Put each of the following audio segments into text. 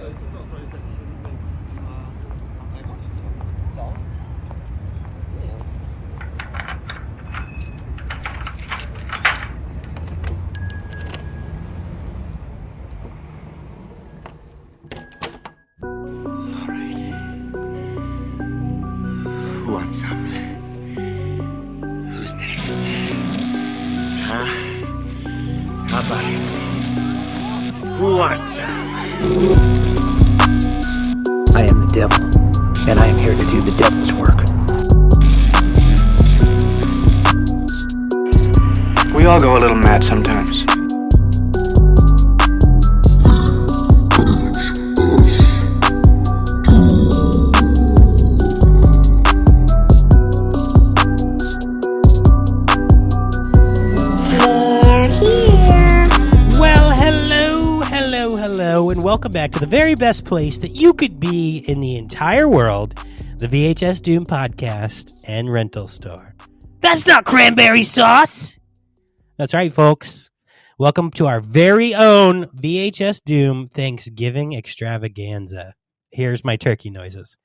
Who wants some? Who's next? Huh? How about it? Who wants some? I am the devil, and I am here to do the devil's work. We all go a little mad sometimes. And welcome back to the very best place that you could be in the entire world, the VHS Doom podcast and rental store. That's not cranberry sauce! That's right, folks. Welcome to our very own VHS Doom Thanksgiving extravaganza. Here's my turkey noises.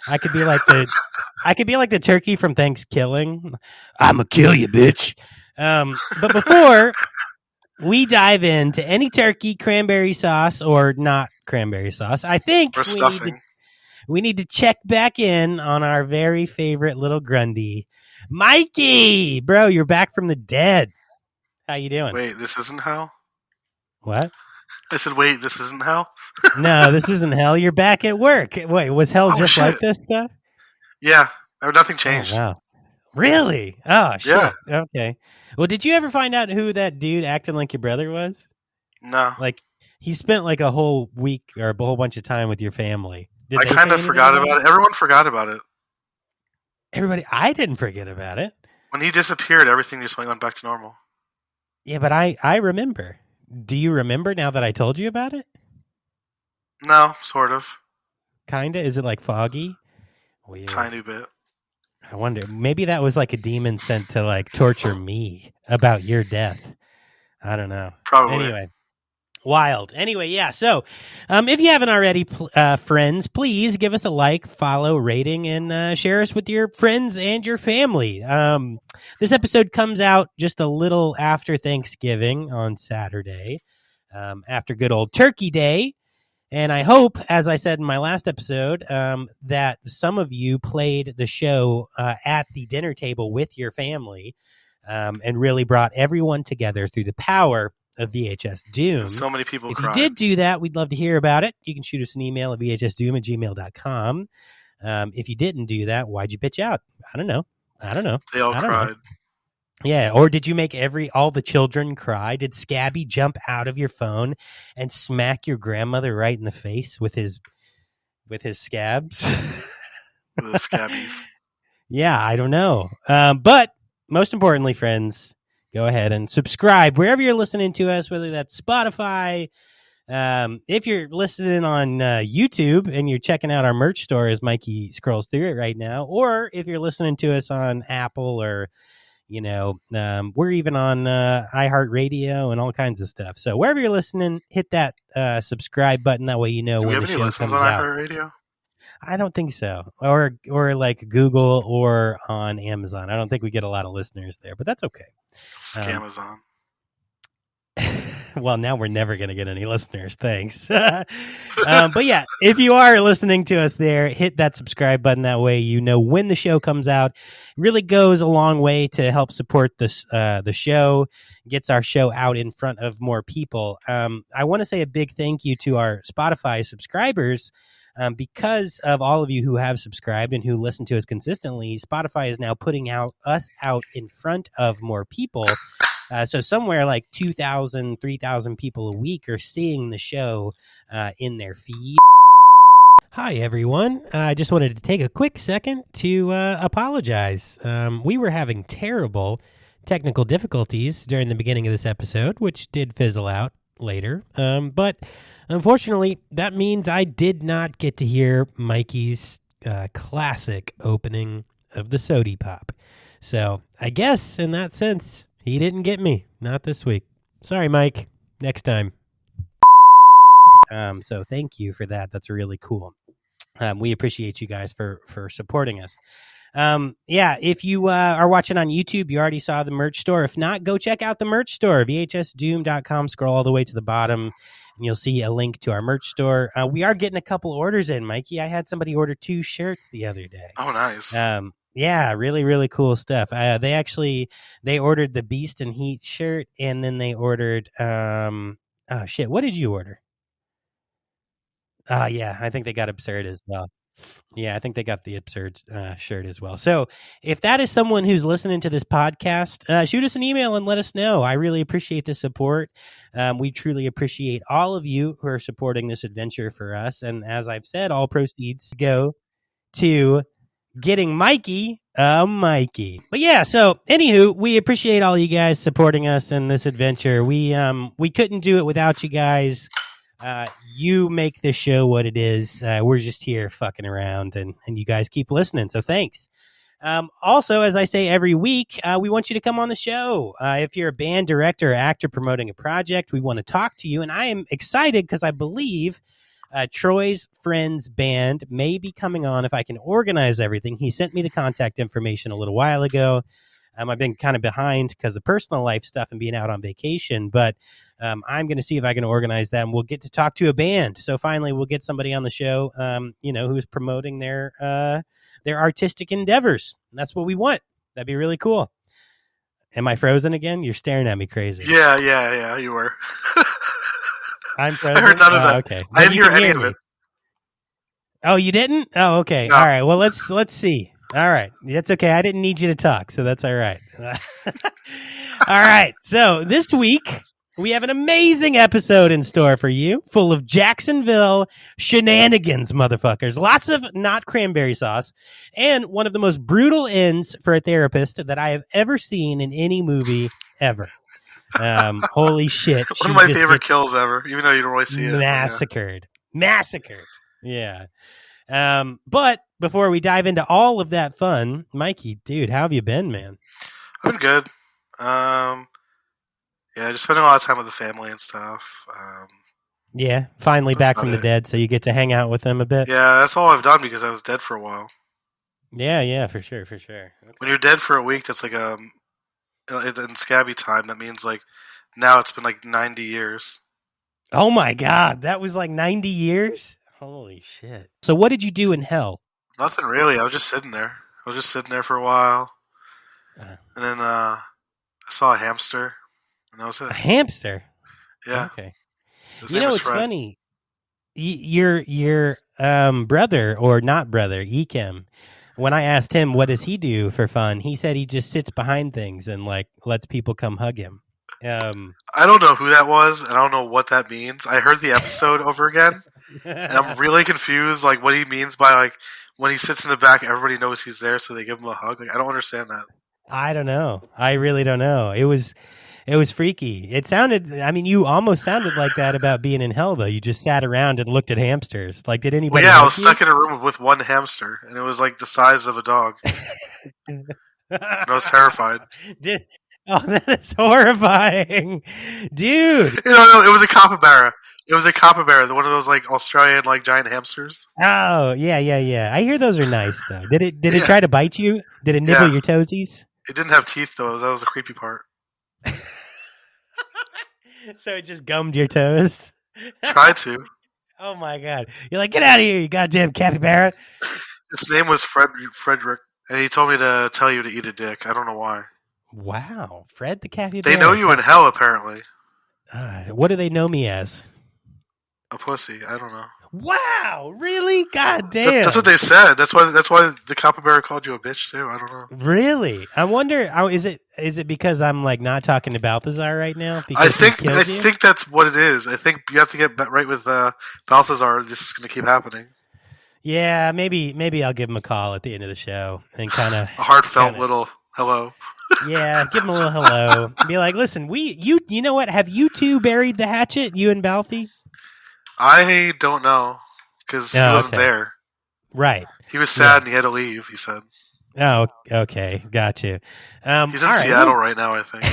I could be like the turkey from Thanksgiving. I'ma kill you, bitch. But before we dive into any turkey, cranberry sauce, or not cranberry sauce, I think we need to check back in on our very favorite little Grundy. Mikey! Bro, you're back from the dead. How you doing? Wait, this isn't hell? What? I said, wait, this isn't hell? No, this isn't hell. You're back at work. Wait, was hell just shit. like this stuff? Yeah, nothing changed. Oh, wow. Really? Oh, shit. Yeah. Okay. Well, did you ever find out who that dude acting like your brother was? No. Like, he spent like a whole week or a whole bunch of time with your family. I kind of forgot about it. Everyone forgot about it. I didn't forget about it. When he disappeared, everything just went back to normal. Yeah, but I remember. Do you remember now that I told you about it? No, sort of. Kinda? Is it like foggy? Weird. Tiny bit. I wonder, maybe that was like a demon sent to like torture me about your death. I don't know. Probably. Anyway, wild. Anyway, yeah. So, if you haven't already, friends, please give us a like, follow, rating, and share us with your friends and your family. This episode comes out just a little after Thanksgiving on Saturday, after good old Turkey Day. And I hope, as I said in my last episode, that some of you played the show at the dinner table with your family and really brought everyone together through the power of VHS Doom. And so many people cried. If you did do that, we'd love to hear about it. You can shoot us an email at vhsdoom@gmail.com. If you didn't do that, why'd you bitch out? I don't know. They all cried. Yeah, or did you make all the children cry? Did Scabby jump out of your phone and smack your grandmother right in the face with his scabs? With the scabbies. Yeah, I don't know. But most importantly, friends, go ahead and subscribe wherever you're listening to us, whether that's Spotify. If you're listening on YouTube and you're checking out our merch store as Mikey scrolls through it right now, or if you're listening to us on Apple or we're even on iHeartRadio and all kinds of stuff. So wherever you're listening, hit that subscribe button. That way you know when the show comes out. Do we have any listens on iHeartRadio? I don't think so. Or like Google or on Amazon. I don't think we get a lot of listeners there, but that's okay. Scamazon. Well, now we're never going to get any listeners. Thanks. But yeah, if you are listening to us there, hit that subscribe button. That way you know when the show comes out. It really goes a long way to help support this, the show, gets our show out in front of more people. I want to say a big thank you to our Spotify subscribers. Because of all of you who have subscribed and who listen to us consistently, Spotify is now putting us out in front of more people. So somewhere like 2,000, 3,000 people a week are seeing the show in their feed. Hi, everyone. I just wanted to take a quick second to apologize. We were having terrible technical difficulties during the beginning of this episode, which did fizzle out later. But unfortunately, that means I did not get to hear Mikey's classic opening of the Sody Pop. So I guess in that sense, he didn't get me. Not this week. Sorry, Mike. Next time. So thank you for that. That's really cool. We appreciate you guys for supporting us. If you are watching on YouTube, you already saw the merch store. If not, go check out the merch store, vhsdoom.com. Scroll all the way to the bottom, and you'll see a link to our merch store. We are getting a couple orders in, Mikey. I had somebody order 2 shirts the other day. Oh, nice. Yeah, really, really cool stuff. They ordered the Beast and Heat shirt, and then they ordered, what did you order? Yeah, I think they got Absurd as well. Yeah, I think they got the Absurd shirt as well. So if that is someone who's listening to this podcast, shoot us an email and let us know. I really appreciate the support. We truly appreciate all of you who are supporting this adventure for us. And as I've said, all proceeds go to getting Mikey a Mikey. But yeah, so anywho, we appreciate all you guys supporting us in this adventure. We couldn't do it without you guys. You make this show what it is. We're just here fucking around, and you guys keep listening. So thanks. Also, as I say every week, we want you to come on the show. If you're a band director or actor promoting a project, we want to talk to you. And I am excited because I believe Troy's friend's band may be coming on if I can organize everything. He sent me the contact information a little while ago. I've been kind of behind because of personal life stuff and being out on vacation, but I'm going to see if I can organize that, and we'll get to talk to a band. So finally, we'll get somebody on the show, who's promoting their artistic endeavors. And that's what we want. That'd be really cool. Am I frozen again? You're staring at me crazy. Yeah, you were. I'm frozen. I heard none of that. Okay. I didn't hear any of it. Oh, you didn't? Oh, okay. No. All right. Well, let's see. All right. That's okay. I didn't need you to talk, so that's all right. All right. So this week, we have an amazing episode in store for you, full of Jacksonville shenanigans, motherfuckers. Lots of not cranberry sauce, and one of the most brutal ends for a therapist that I have ever seen in any movie ever. Holy shit. One of my favorite kills ever, even though you don't really see it. Massacred. Yeah. But before we dive into all of that fun, Mikey, dude, how have you been, man? I've been good. Just spending a lot of time with the family and stuff. Finally back from the dead, so you get to hang out with them a bit. Yeah, that's all I've done because I was dead for a while. Yeah, for sure. Okay. When you're dead for a week, that's like in scabby time, that means like now it's been like 90 years. Oh my god, that was like 90 years? Holy shit. So what did you do in hell? Nothing really. I was just sitting there. For a while. And then I saw a hamster, and that was it. A hamster? Yeah. Okay. His name was Fred. Funny. Your brother, or not brother, Ekem, when I asked him what does he do for fun, he said he just sits behind things and like lets people come hug him. I don't know who that was, and I don't know what that means. I heard the episode over again, and I'm really confused, like what he means by like when he sits in the back, everybody knows he's there, so they give him a hug. Like I don't understand that. I don't know. I really don't know. It was freaky. It sounded. I mean, you almost sounded like that about being in hell, though. You just sat around and looked at hamsters. Like, did anybody? Well, yeah, I was stuck in a room with one hamster, and it was like the size of a dog. And I was terrified. That is horrifying, dude. No, it was a capybara. One of those like Australian like giant hamsters. Oh yeah. I hear those are nice though. Did it try to bite you? Did it nibble your toesies? It didn't have teeth though. That was the creepy part. So it just gummed your toes? Tried to. Oh my god! You're like, get out of here, you goddamn capybara! His name was Frederick, and he told me to tell you to eat a dick. I don't know why. Wow, Fred the capybara. They know you in hell, apparently. What do they know me as? A pussy. I don't know. Wow, really? God damn. That's what they said. That's why the capybara called you a bitch too. I don't know. Really? I wonder. Is it because I'm like not talking to Balthazar right now? I think that's what it is. I think you have to get right with Balthazar. This is going to keep happening. Yeah, maybe I'll give him a call at the end of the show and kind of a heartfelt little hello. Yeah, give him a little hello. Be like, listen, you know what? Have you two buried the hatchet, you and Balthy? I don't know because he wasn't there. Right. He was sad and he had to leave. He said. Oh, okay, got you. He's in Seattle right now, I think.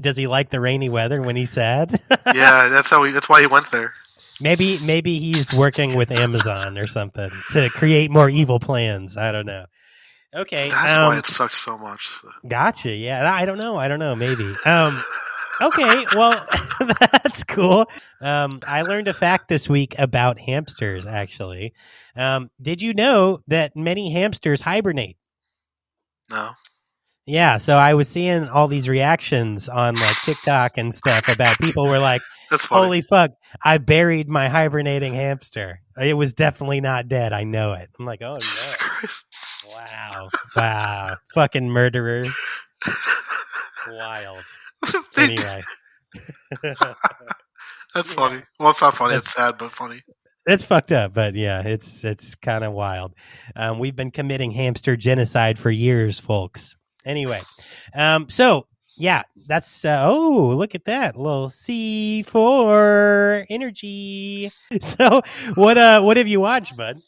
Does he like the rainy weather when he's sad? Yeah, that's why he went there. Maybe he's working with Amazon or something to create more evil plans. I don't know. Okay, That's why it sucks so much. Gotcha. Yeah, I don't know. Maybe. Okay, well, that's cool. I learned a fact this week about hamsters. Actually, did you know that many hamsters hibernate? No. Yeah, so I was seeing all these reactions on like TikTok and stuff about people were like, That's funny. "Holy fuck, I buried my hibernating hamster. It was definitely not dead. I know it." I'm like, "Oh Jesus no. Christ. Wow. Fucking murderers. Wild." Anyway. That's funny. Well, it's not funny. It's sad, but funny. It's fucked up, but yeah, it's kind of wild. We've been committing hamster genocide for years, folks. Anyway, so yeah, that's look at that little C4 energy. So what have you watched, bud?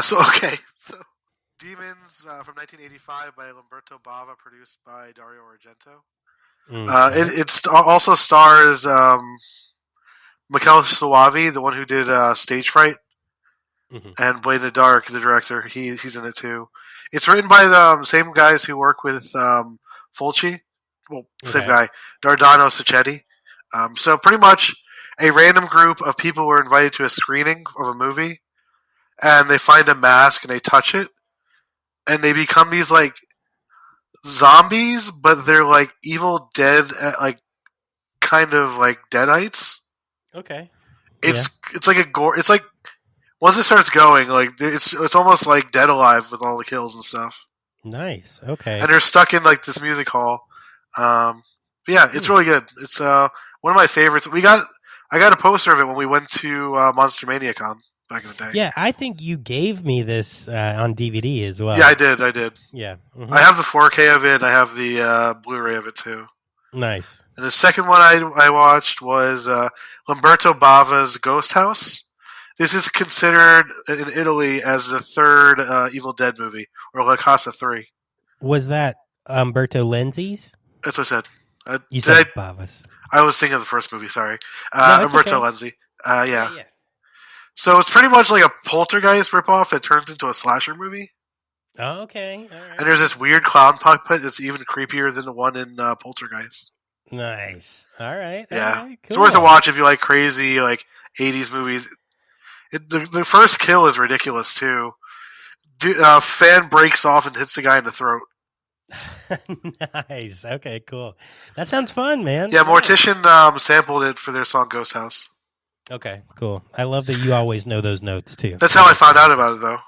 So Demons from 1985 by Lamberto Bava, produced by Dario Argento. It also stars Michael Soavi, the one who did Stage Fright, and Blade in the Dark, the director. He's in it too. It's written by the same guys who work with Fulci. Well, same guy, Dardano Sacchetti. So pretty much a random group of people were invited to a screening of a movie, and they find a mask and they touch it, and they become these like zombies, but they're like Evil Dead, like kind of like Deadites. Okay. It's like a gore. It's like once it starts going, like it's almost like Dead Alive with all the kills and stuff. Nice. Okay. And they're stuck in like this music hall. But yeah, it's really good. It's one of my favorites. I got a poster of it when we went to Monster Mania Con back in the day. Yeah, I think you gave me this on DVD as well. Yeah, I did. Yeah. Mm-hmm. I have the 4K of it. I have the Blu-ray of it too. Nice. And the second one I watched was Lamberto Bava's Ghost House. This is considered in Italy as the third Evil Dead movie, or La Casa 3. Was that Umberto Lenzi's? That's what I said. You said Bava's. I was thinking of the first movie, sorry. No, Umberto Lenzi. Yeah. So it's pretty much like a Poltergeist ripoff that turns into a slasher movie. Oh, okay. All right. And there's this weird clown puppet that's even creepier than the one in Poltergeist. Nice. All right. Yeah. All right, cool. It's worth a watch if you like crazy like 80s movies. The first kill is ridiculous too. Fan breaks off and hits the guy in the throat. Nice. Okay, cool. That sounds fun, man. Yeah, Mortician sampled it for their song Ghost House. Okay, cool. I love that you always know those notes too. That's how I found out about it, though.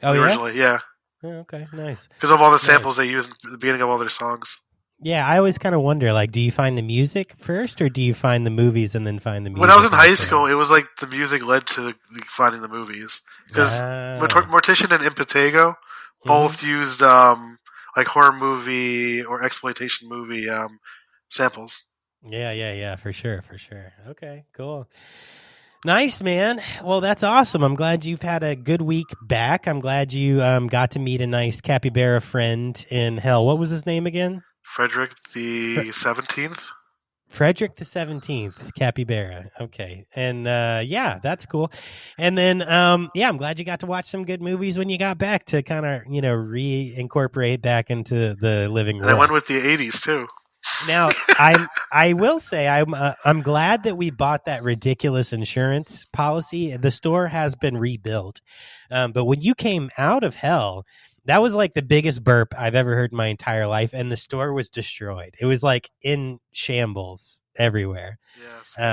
Oh, originally, yeah. Oh, okay, nice. Because of all the samples they use at the beginning of all their songs. Yeah, I always kind of wonder, like, do you find the music first, or do you find the movies and then find the music? When I was in high school, it was like the music led to finding the movies. Because Mortician and Impetigo both used like horror movie or exploitation movie samples. Yeah, for sure. Okay, cool. Nice, man. Well, that's awesome. I'm glad you've had a good week back. I'm glad you got to meet a nice capybara friend in hell. What was his name again? Frederick the 17th. Frederick the 17th, capybara. Okay. And yeah, that's cool. And then yeah, I'm glad you got to watch some good movies when you got back to kind of, reincorporate back into the living room. And I went with the 80s too. Now, I will say I'm glad that we bought that ridiculous insurance policy. The store has been rebuilt, but when you came out of hell, that was like the biggest burp I've ever heard in my entire life, and the store was destroyed. It was like in shambles everywhere. Yes, he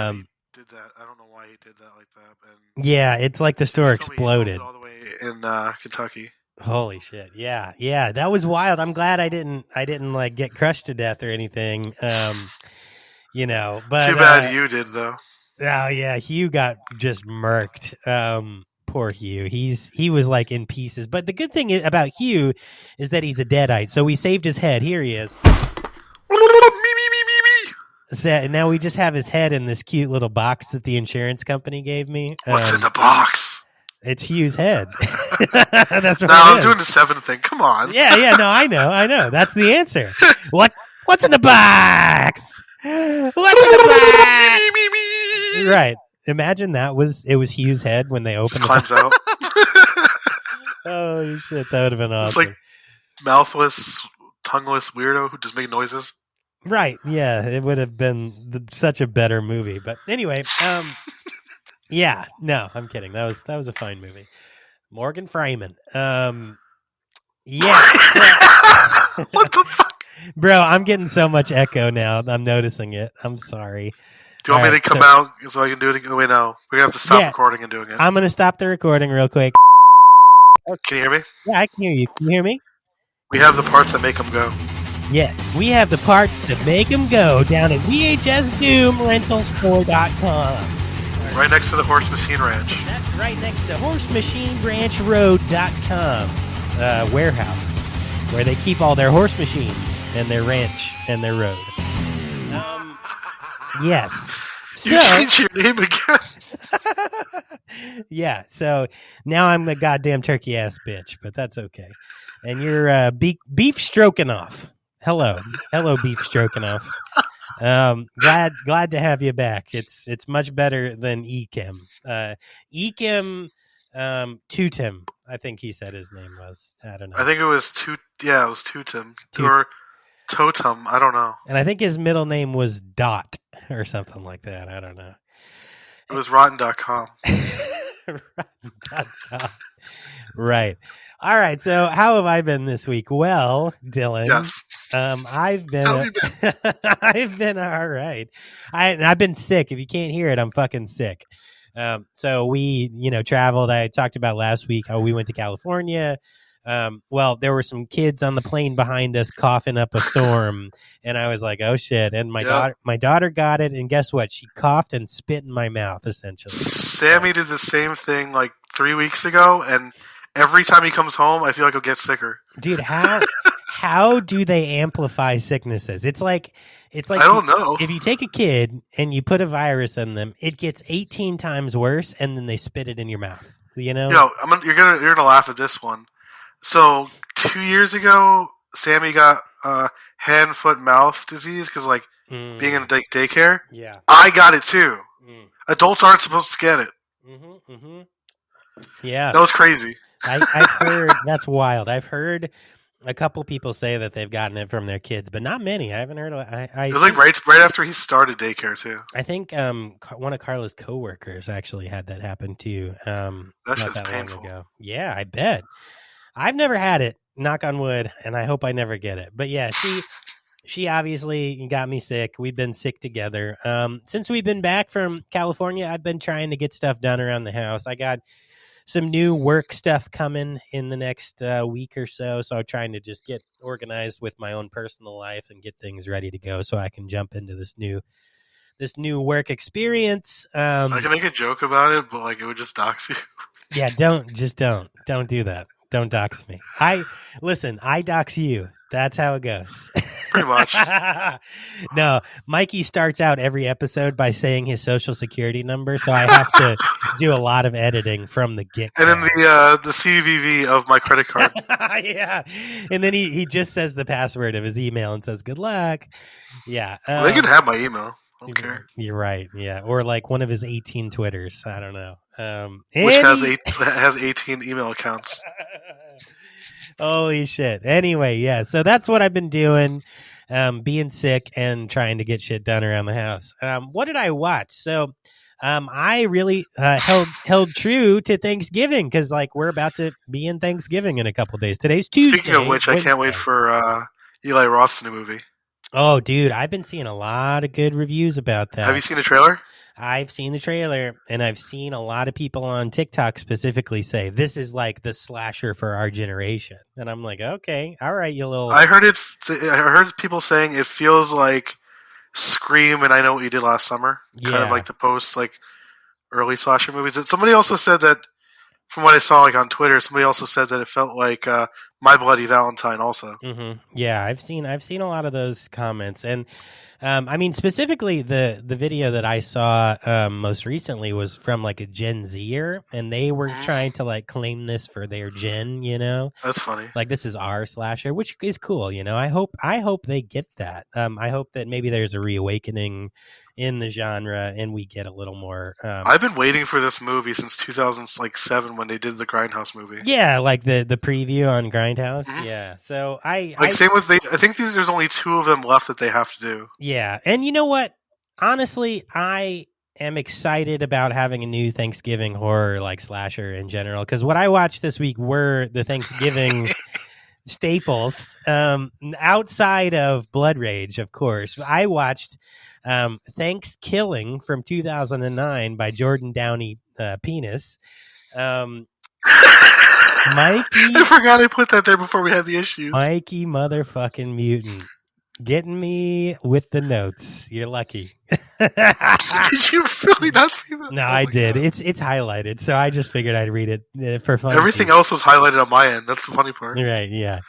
did that. I don't know why he did that like that. And yeah, it's like the store exploded all the way in Kentucky. Holy shit! Yeah, that was wild. I'm glad I didn't like get crushed to death or anything. But too bad you did though. Oh yeah, Hugh got just murked. Poor Hugh. He was like in pieces. But the good thing about Hugh is that he's a deadite. So we saved his head. Here he is. So now we just have his head in this cute little box that the insurance company gave me. What's in the box? It's Hugh's head. That's what no, I was doing the 7 thing. Come on. Yeah. No, I know. That's the answer. What's in the box? What's in the box? Right. Imagine it was Hugh's head when they opened Just climbs out. Holy shit, that would have been It's awesome. like mouthless, tongueless weirdo who just make noises. Right. Yeah, it would have been such a better movie. But anyway, yeah, no, I'm kidding. That was a fine movie. Morgan Freeman. Yeah. What the fuck? Bro, I'm getting so much echo now. I'm noticing it. I'm sorry. Do you want me to come out so I can do it again? Wait, no. We're going to have to stop recording and doing it. I'm going to stop the recording real quick. Can you hear me? Yeah, I can hear you. Can you hear me? We have the parts that make them go. Yes, we have the parts that make them go down at VHSDoomRentalStore.com. Right next to the Horse Machine Ranch. That's right next to HorseMachineRanchRoad.com's warehouse, where they keep all their horse machines and their ranch and their road. Yes. You changed your name again. Yeah, so now I'm a goddamn turkey ass bitch, but that's okay. And you're beef Stroganoff. Hello, beef Stroganoff. Glad to have you back. It's much better than Ekim. Ekim Tutim, I think he said his name was. I don't know. I think it was Tutim. Or Totem. I don't know. And I think his middle name was Dot or something like that. I don't know. It was rotten.com. Rotten.com. Right. All right. So how have I been this week? Well, Dylan. Yes. I've been. How have you been? I've been all right. I've been sick. If you can't hear it, I'm fucking sick. So we, traveled. I talked about last week how we went to California. Well, there were some kids on the plane behind us coughing up a storm, and I was like, "Oh shit!" And my daughter got it, and guess what? She coughed and spit in my mouth. Essentially, Sammy did the same thing like 3 weeks ago, and every time he comes home, I feel like he'll get sicker. Dude, how do they amplify sicknesses? It's like I don't know. If you take a kid and you put a virus in them, it gets 18 times worse, and then they spit it in your mouth. You know? You're gonna laugh at this one. So 2 years ago, Sammy got hand, foot, mouth disease because being in daycare. Yeah, I got it too. Adults aren't supposed to get it. Yeah, that was crazy. I've heard that's wild. I've heard a couple people say that they've gotten it from their kids, but not many. I haven't heard. It was right after he started daycare too. I think one of Carla's coworkers actually had that happen too. That's just painful. Long ago. Yeah, I bet. I've never had it, knock on wood, and I hope I never get it. But yeah, she obviously got me sick. We've been sick together. Since we've been back from California, I've been trying to get stuff done around the house. I got some new work stuff coming in the next week or so, so I'm trying to just get organized with my own personal life and get things ready to go so I can jump into this new work experience. I can make a joke about it, but it would just dox you. Yeah, don't do that. Don't dox me. I dox you. That's how it goes. Pretty much. No, Mikey starts out every episode by saying his social security number, so I have to do a lot of editing from the get-go. And then the CVV of my credit card. Yeah. And then he just says the password of his email and says, good luck. Yeah. They can have my email. I don't care. You're right. Yeah. Or one of his 18 Twitters. I don't know. Which has 18 email accounts. Holy shit. Anyway, yeah. So that's what I've been doing, being sick and trying to get shit done around the house. What did I watch? So I really held true to Thanksgiving because we're about to be in Thanksgiving in a couple days. Today's Tuesday. Speaking of which, I can't wait for Eli Roth's new movie. Oh, dude, I've been seeing a lot of good reviews about that. Have you seen the trailer? I've seen the trailer, and I've seen a lot of people on TikTok specifically say this is the slasher for our generation. And I'm like, okay, all right, you little. I heard people saying it feels like Scream and I Know What You Did Last Summer, kind of like the post early slasher movies. Somebody also said that, from what I saw on Twitter, somebody also said that it felt like My Bloody Valentine also. Yeah, I've seen a lot of those comments, and I mean specifically the video that I saw most recently was from like a Gen Zer, and they were trying to like claim this for their gen. That's funny. Like this is our slasher, which is cool. I hope they get that. I hope that maybe there's a reawakening in the genre, and we get a little more. I've been waiting for this movie since 2007 when they did the Grindhouse movie. Yeah, like the preview on Grindhouse. Yeah, so same as they. I think there's only 2 of them left that they have to do. Yeah, and you know what? Honestly, I am excited about having a new Thanksgiving horror like slasher in general, because what I watched this week were the Thanksgiving staples. Outside of Blood Rage, of course, I watched Thanksgiving from 2009 by Jordan Downey Penis. Mikey, I forgot I put that there before we had the issues. Mikey motherfucking Mutant. Getting me with the notes. You're lucky. Did you really not see that? No, I did. God. It's highlighted, so I just figured I'd read it for fun. Everything else was highlighted on my end. That's the funny part. Right, yeah.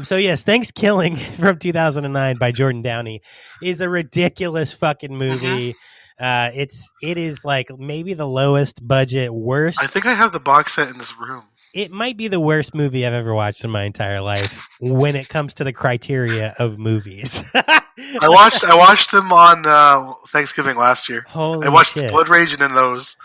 So yes, Thanksgiving from 2009 by Jordan Downey is a ridiculous fucking movie. It is like maybe the lowest budget, worst. I think I have the box set in this room. It might be the worst movie I've ever watched in my entire life when it comes to the criteria of movies. I watched them on Thanksgiving last year. Holy I watched shit. Blood Rage and then those.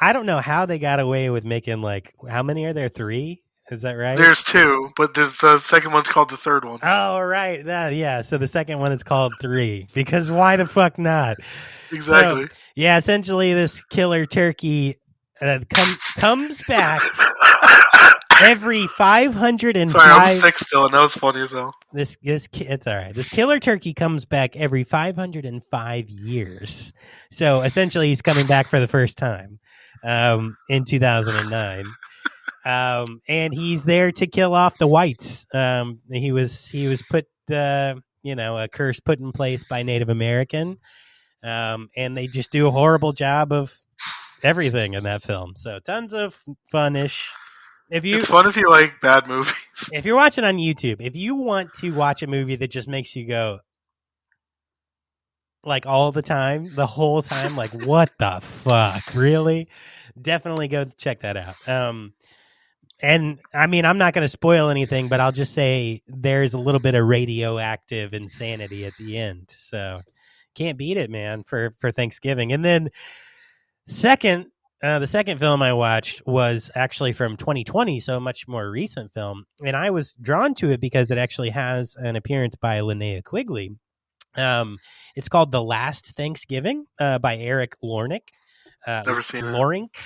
I don't know how they got away with making like, how many are there? 3? Is that right? There's 2, but there's the second one's called the third one. Oh, right. Yeah. So the second one is called 3 because why the fuck not? Exactly. So, yeah. Essentially, this killer turkey comes back every 505. Sorry, I'm sick still, and that was funny as hell. It's all right. This killer turkey comes back every 505 years. So essentially, he's coming back for the first time in 2009. And he's there to kill off the whites. He was put, a curse put in place by Native American. And they just do a horrible job of everything in that film. So tons of fun-ish. It's fun if you like bad movies. If you're watching on YouTube, if you want to watch a movie that just makes you go like all the time, the whole time, like what the fuck, really? Definitely go check that out. And I mean, I'm not going to spoil anything, but I'll just say there's a little bit of radioactive insanity at the end. So can't beat it, man, for Thanksgiving. And then the second film I watched was actually from 2020, so a much more recent film. And I was drawn to it because it actually has an appearance by Linnea Quigley. It's called The Last Thanksgiving by Eric Lornick. Never seen it. Lorink.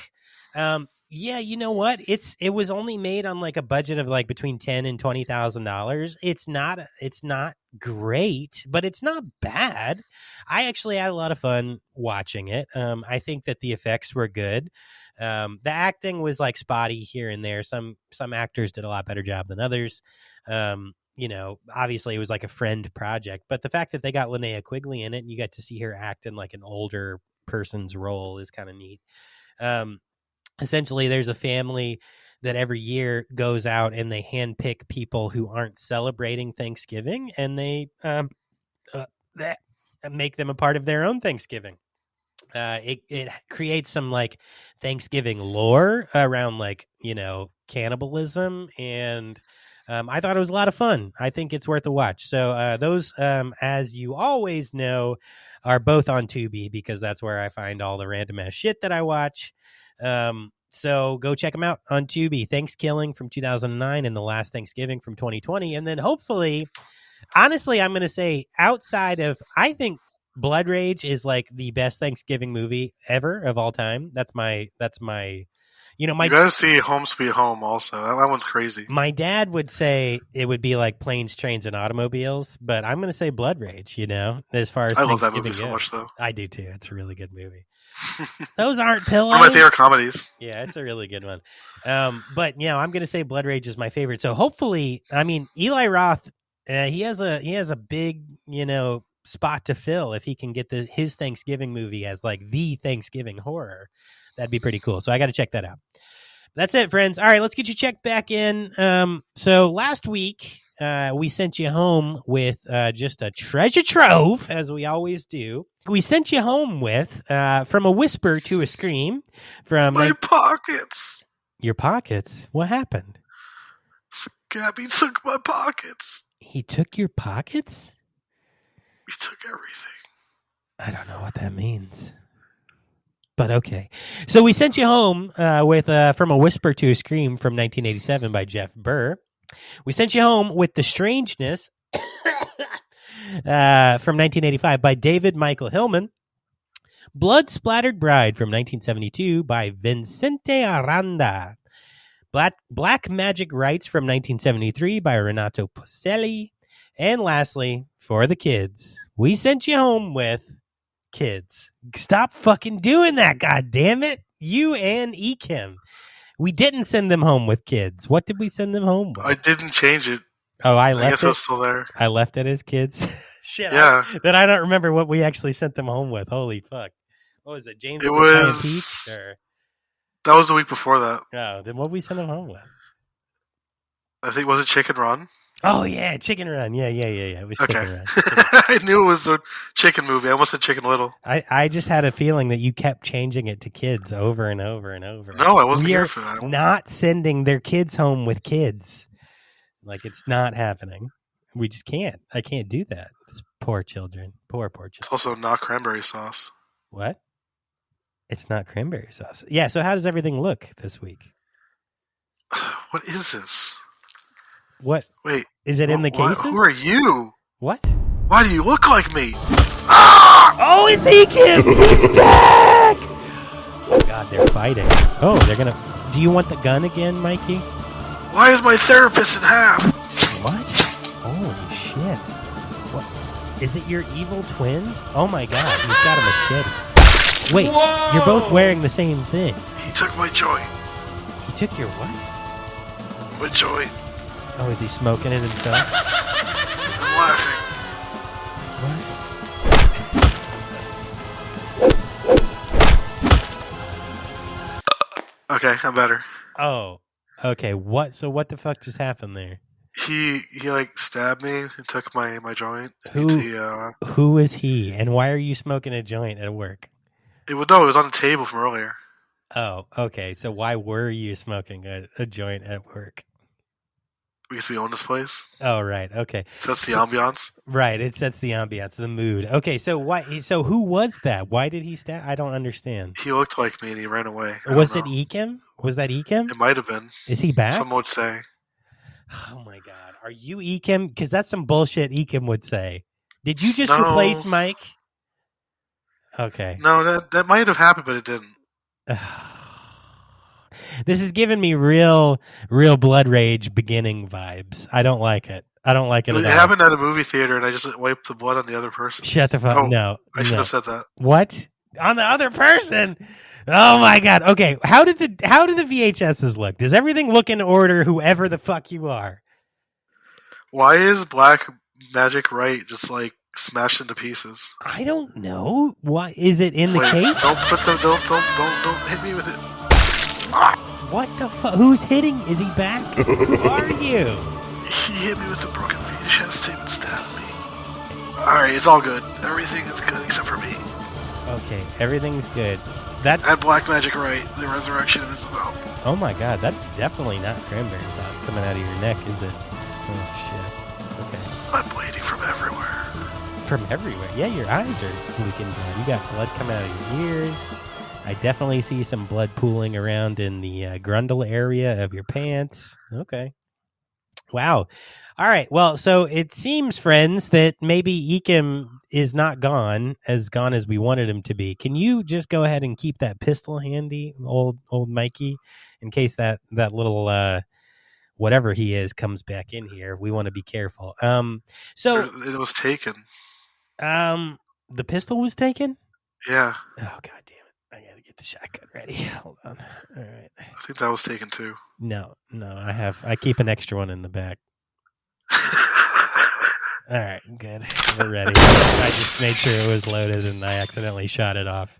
Yeah, you know what? It was only made on like a budget of like between $10,000 and $20,000. It's not great, but it's not bad. I actually had a lot of fun watching it. I think that the effects were good. The acting was like spotty here and there. Some actors did a lot better job than others. Obviously it was like a friend project, but the fact that they got Linnea Quigley in it and you got to see her act in like an older person's role is kind of neat. Essentially, there's a family that every year goes out and they handpick people who aren't celebrating Thanksgiving, and they make them a part of their own Thanksgiving. It creates some like Thanksgiving lore around like, cannibalism, and I thought it was a lot of fun. I think it's worth a watch. So those, as you always know, are both on Tubi because that's where I find all the random ass shit that I watch. So go check them out on Tubi. Thanksgiving from 2009 and The Last Thanksgiving from 2020. And then hopefully, honestly, I'm going to say outside of, I think Blood Rage is like the best Thanksgiving movie ever of all time. That's my, you gotta see Home Sweet Home also. That one's crazy. My dad would say it would be like Planes, Trains, and Automobiles, but I'm going to say Blood Rage, as far as I love that movie so much, though. I do too. It's a really good movie. Those aren't pillows. One of my favorite comedies. Yeah, it's a really good one. But I'm going to say Blood Rage is my favorite. So hopefully, Eli Roth, he has a big, spot to fill if he can get his Thanksgiving movie as like the Thanksgiving horror. That'd be pretty cool. So I got to check that out. That's it, friends. All right, let's get you checked back in. So last week, we sent you home with just a treasure trove, as we always do. We sent you home with From a Whisper to a Scream. From My pockets. Your pockets? What happened? Gabby took my pockets. He took your pockets? He took everything. I don't know what that means. But okay. So we sent you home with From a Whisper to a Scream from 1987 by Jeff Burr. We sent you home with The Strangeness from 1985 by David Michael Hillman. Blood Splattered Bride from 1972 by Vincente Aranda. Black Magic Rites from 1973 by Renato Poselli. And lastly, for the kids, we sent you home with Kids. Stop fucking doing that, god damn it. You and Ekim. We didn't send them home with Kids. What did we send them home with? I didn't change it. Oh, I guess it was still there. I left it as Kids. Shit. Yeah. Then I don't remember what we actually sent them home with. Holy fuck. What was it? James? It was. That was the week before that. Oh, then what we sent them home with? I think, was it Chicken Run? Oh, yeah, Chicken Run. Yeah. It was okay. Chicken Run. I knew it was a chicken movie. I almost said Chicken Little. I just had a feeling that you kept changing it to Kids over and over and over. No, I wasn't here for that. Not sending their kids home with Kids. Like, it's not happening. We just can't. I can't do that. These poor children. Poor children. It's also not cranberry sauce. What? It's not cranberry sauce. Yeah, so how does everything look this week? What is this? What? Wait. Is it in the cases? Who are you? What? Why do you look like me? Oh, it's Ekim! He's back! Oh, God, they're fighting. Oh, they're gonna... Do you want the gun again, Mikey? Why is my therapist in half? What? Holy shit. What? Is it your evil twin? Oh, my God, he's got a machete. Wait, whoa! You're both wearing the same thing. He took my joint. He took your what? My joint. Oh, is he smoking it himself? I'm laughing. What? Okay, I'm better. Oh, okay. What? So what the fuck just happened there? He like stabbed me and took my joint. Who is he? And why are you smoking a joint at work? It was on the table from earlier. Oh, okay. So why were you smoking a joint at work? Because we own this place. Oh, right. Okay. Sets the ambiance. Right. It sets the ambiance, the mood. Okay. So So who was that? Why did he stab? I don't understand. He looked like me and he ran away. Was it Ekim? Was that Ekim? It might have been. Is he back? Someone would say. Oh my God. Are you Ekim? Because that's some bullshit Ekim would say. Did you just replace Mike? Okay. No, that might have happened, but it didn't. This is giving me real Blood Rage beginning vibes. I don't like it. I don't like it at all. It happened at a movie theater, and I just wiped the blood on the other person. Shut the fuck up. No. I should have said that. What? On the other person? Oh my God. Okay. How did the VHSs look? Does everything look in order, whoever the fuck you are? Why is Black Magic Right just like smashed into pieces? I don't know. Why is it in the case? Don't hit me with it. What the fuck? Who's hitting? Is he back? Who are you? He hit me with the broken VHS tape and stabbed me. Alright, it's all good. Everything is good except for me. Okay, everything's good. And Black Magic Right, the resurrection of Isabel. Oh my God, that's definitely not cranberry sauce coming out of your neck, is it? Oh shit. Okay. I'm bleeding from everywhere. From everywhere? Yeah, your eyes are leaking blood. You got blood coming out of your ears. I definitely see some blood pooling around in the grundle area of your pants. Okay. Wow. All right. Well, so it seems, friends, that maybe Ekim is not gone as we wanted him to be. Can you just go ahead and keep that pistol handy, old Mikey, in case that little whatever he is comes back in here? We want to be careful. So it was taken. The pistol was taken? Yeah. Oh, God damn it. I gotta get the shotgun ready. Hold on. All right. I think that was taken too. No, I keep an extra one in the back. All right, good. We're ready. I just made sure it was loaded and I accidentally shot it off.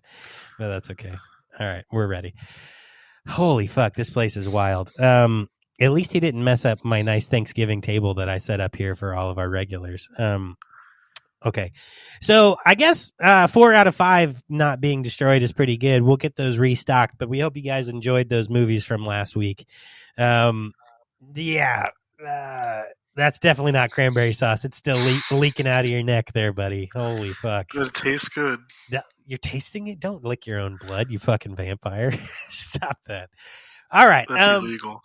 But that's okay. All right, we're ready. Holy fuck, this place is wild. At least he didn't mess up my nice Thanksgiving table that I set up here for all of our regulars. Okay. So I guess 4 out of 5 not being destroyed is pretty good. We'll get those restocked, but we hope you guys enjoyed those movies from last week. Yeah. That's definitely not cranberry sauce. It's still leaking out of your neck there, buddy. Holy fuck. It tastes good. You're tasting it? Don't lick your own blood, you fucking vampire. Stop that. All right. That's illegal.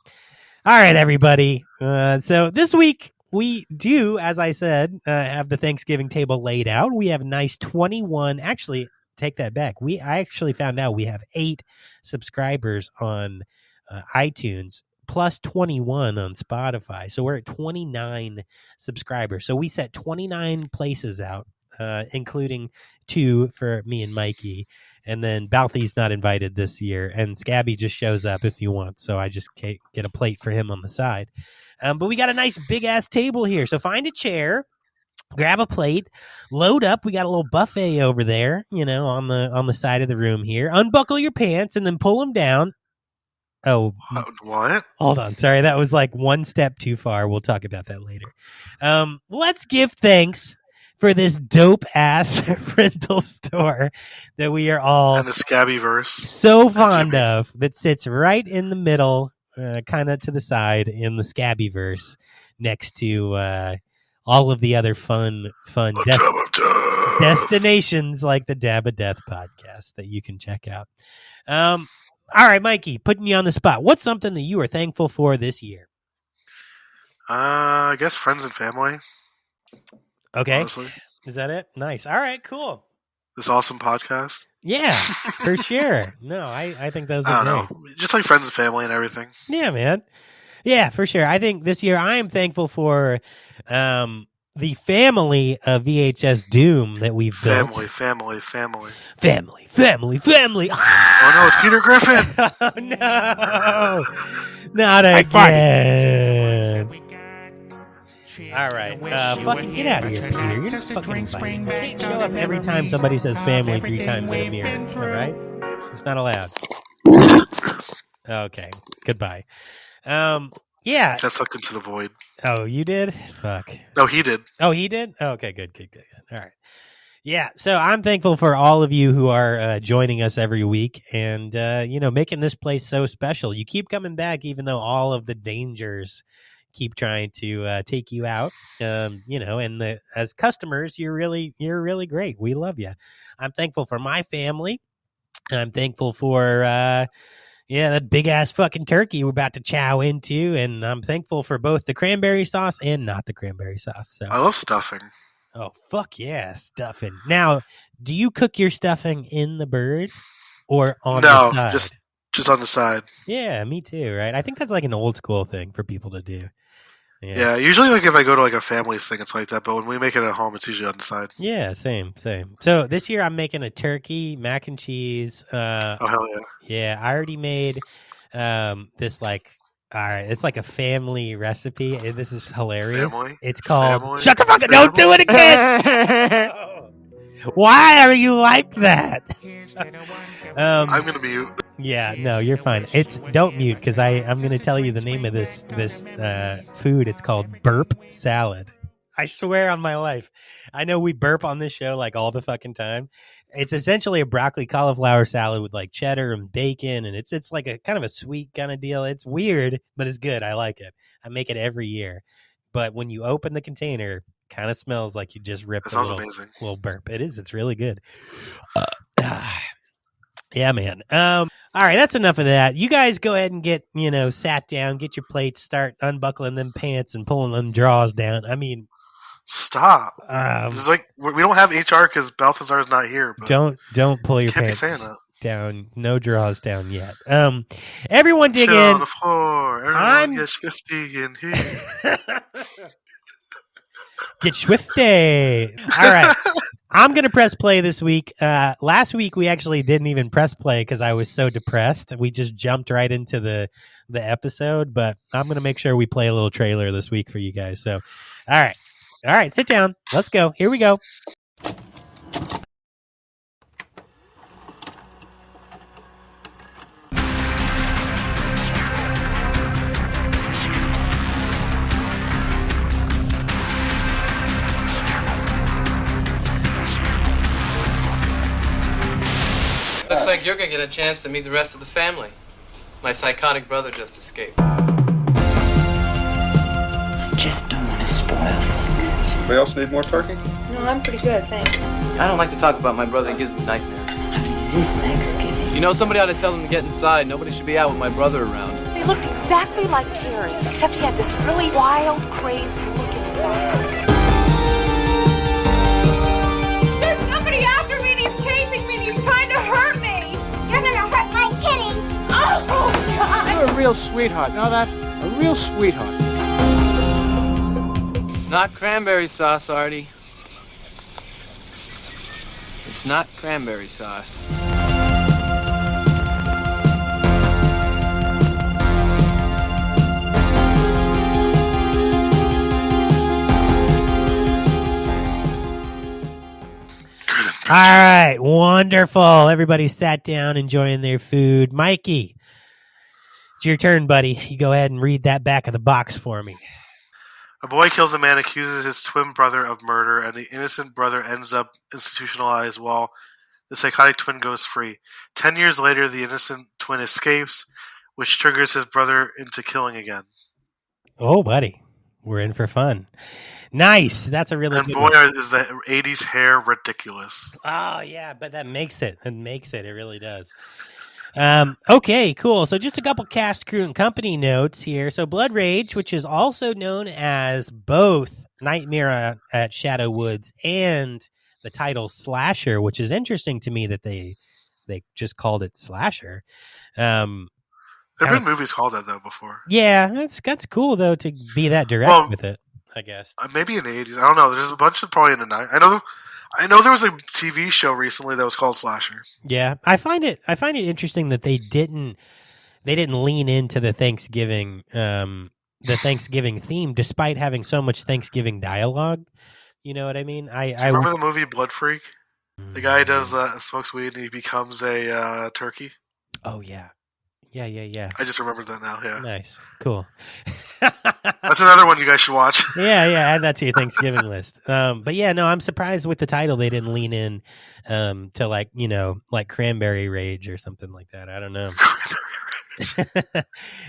All right, everybody. So this week we do, as I said, have the Thanksgiving table laid out. We have a nice 21. Actually, take that back. I actually found out we have 8 subscribers on iTunes plus 21 on Spotify. So we're at 29 subscribers. So we set 29 places out, including 2 for me and Mikey. And then Balthy's not invited this year, and Scabby just shows up if you want. So I just get a plate for him on the side. But we got a nice big ass table here. So find a chair, grab a plate, load up. We got a little buffet over there, on the side of the room here. Unbuckle your pants and then pull them down. Oh, what? Hold on. Sorry, that was like one step too far. We'll talk about that later. Let's give thanks for this dope ass rental store that we are all and the Scabbyverse so fond of, that sits right in the middle, kind of to the side in the Scabbyverse, next to all of the other fun destinations like the Dab of Death podcast that you can check out. All right, Mikey, putting you on the spot. What's something that you are thankful for this year? I guess friends and family. Okay. Honestly. Is that it? Nice. All right, cool. This awesome podcast. Yeah, for sure. No, I think those are great. Know. Just like friends and family and everything. Yeah, man. Yeah, for sure. I think this year I am thankful for the family of VHS Doom that we've built. Family. Ah! Oh, no, it's Peter Griffin. Oh, no. Not again. All right. Fucking get out of here, Peter. You're just fucking invited. You can't show up every time somebody says family 3 times in a mirror. All right? It's not allowed. Okay. Goodbye. Yeah. That sucked into the void. Oh, you did? Fuck. No, he did. Oh, he did? Oh, okay, good. All right. Yeah, so I'm thankful for all of you who are joining us every week and, making this place so special. You keep coming back even though all of the dangers keep trying to take you out, and as customers, you're really great. We love you. I'm thankful for my family. I'm thankful for, that big ass fucking turkey we're about to chow into. And I'm thankful for both the cranberry sauce and not the cranberry sauce. So I love stuffing. Oh, fuck yeah, stuffing. Now, do you cook your stuffing in the bird or on the side? No, just on the side. Yeah, me too, right? I think that's like an old school thing for people to do. Yeah, usually like if I go to like a family's thing, it's like that. But when we make it at home, it's usually on the side. Yeah, same. So this year I'm making a turkey, mac and cheese. Oh, hell yeah. Yeah, I already made this like... All right, it's like a family recipe. This is hilarious. Family? It's called... Family? Shut the fuck up! Don't do it again! Why are you like that? I'm going to mute. Yeah, no, you're fine. Don't mute, because I'm going to tell you the name of this food. It's called burp salad. I swear on my life. I know we burp on this show like all the fucking time. It's essentially a broccoli cauliflower salad with like cheddar and bacon, and it's like a kind of a sweet kind of deal. It's weird, but it's good. I like it. I make it every year. But when you open the container, kind of smells like you just ripped a little burp. It is. It's really good. Yeah, man. All right, that's enough of that. You guys go ahead and get, sat down, get your plates, start unbuckling them pants and pulling them drawers down. I mean, stop. It's like we don't have HR because Balthazar's not here. But don't pull your pants down. No drawers down yet. Everyone dig Sit in on the floor. Everyone gets 50 in here. Get swifty. All right. I'm going to press play this week. Last week, we actually didn't even press play because I was so depressed. We just jumped right into the episode, but I'm going to make sure we play a little trailer this week for you guys. So, all right, sit down. Let's go. Here we go. Looks like you're gonna get a chance to meet the rest of the family. My psychotic brother just escaped. I just don't want to spoil things. Anybody else need more turkey? No, I'm pretty good, thanks. I don't like to talk about my brother. It gives me nightmares. I mean, it is Thanksgiving. You know, somebody ought to tell him to get inside. Nobody should be out with my brother around. He looked exactly like Terry, except he had this really wild, crazed look in his eyes. There's somebody after me, and he's chasing me, and he's trying to hurt me. You're gonna hurt my kitty. Oh, God. You're a real sweetheart. You know that? A real sweetheart. It's not cranberry sauce, Artie. It's not cranberry sauce. All right, wonderful. Everybody sat down enjoying their food. Mikey, it's your turn, buddy. You go ahead and read that back of the box for me. A boy kills a man, accuses his twin brother of murder, and the innocent brother ends up institutionalized while the psychotic twin goes free. 10 years later, the innocent twin escapes, which triggers his brother into killing again. Oh, buddy, we're in for fun. Nice. That's a really and good boy, one. is the 80s hair ridiculous. Oh, yeah, but that makes it. It makes it. It really does. Okay, cool. So just a couple cast, crew, and company notes here. So Blood Rage, which is also known as both Nightmare at Shadow Woods and the title Slasher, which is interesting to me that they just called it Slasher. There have been movies called that, though, before. Yeah, that's cool, though, to be that direct with it, I guess. Maybe in the 80s. I don't know. There's a bunch of probably in the 90s. I know there was a TV show recently that was called Slasher. Yeah, I find it interesting that they didn't lean into the Thanksgiving theme, despite having so much Thanksgiving dialogue. You know what I mean? I remember the movie Blood Freak. The guy does smokes weed and he becomes a turkey. Oh yeah. Yeah. I just remembered that now. Yeah. Nice. Cool. That's another one you guys should watch. Yeah. Add that to your Thanksgiving list. But yeah, no, I'm surprised with the title they didn't lean in to like Cranberry Rage or something like that. I don't know.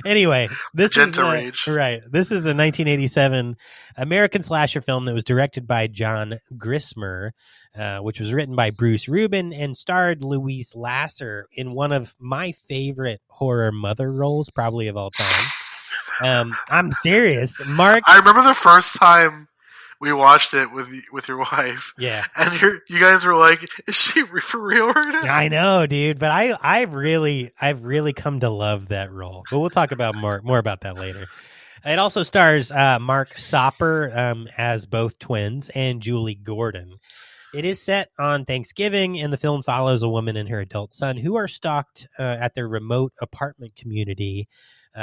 Anyway, this is Rage. Right. This is a 1987 American slasher film that was directed by John Grissmer, which was written by Bruce Rubin and starred Louise Lasser in one of my favorite horror mother roles, probably of all time. I'm serious, Mark. I remember the first time we watched it with your wife. Yeah, and you guys were like, "Is she for real right now?" I know, dude. But I've really come to love that role. But we'll talk about more about that later. It also stars Mark Sopper as both twins and Julie Gordon. It is set on Thanksgiving, and the film follows a woman and her adult son who are stalked at their remote apartment community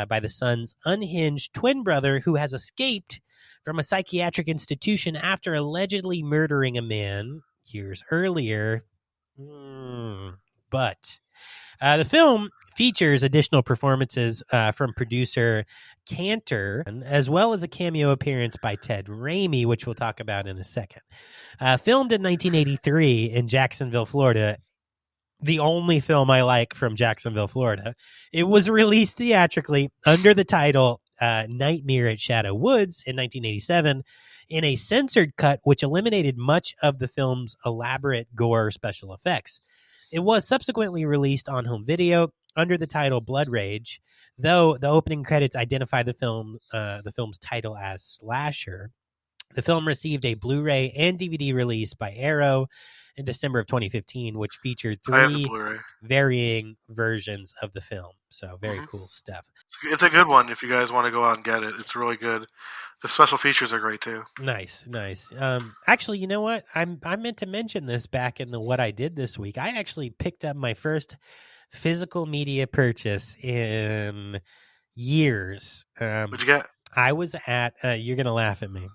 by the son's unhinged twin brother who has escaped from a psychiatric institution after allegedly murdering a man years earlier. But the film features additional performances from producer Cantor, as well as a cameo appearance by Ted Raimi, which we'll talk about in a second. Filmed in 1983 in Jacksonville, Florida, the only film I like from Jacksonville, Florida, it was released theatrically under the title Nightmare at Shadow Woods in 1987 in a censored cut which eliminated much of the film's elaborate gore special effects. It was subsequently released on home video under the title Blood Rage, though the opening credits identify the film's title as Slasher. The film received a Blu-ray and DVD release by Arrow in December of 2015, which featured 3 varying versions of the film. So very cool stuff. It's a good one if you guys want to go out and get it. It's really good. The special features are great too. Nice. Actually, you know what? I meant to mention this back in the What I Did This Week. I actually picked up my first physical media purchase in years. What'd you get? I was at, you're going to laugh at me,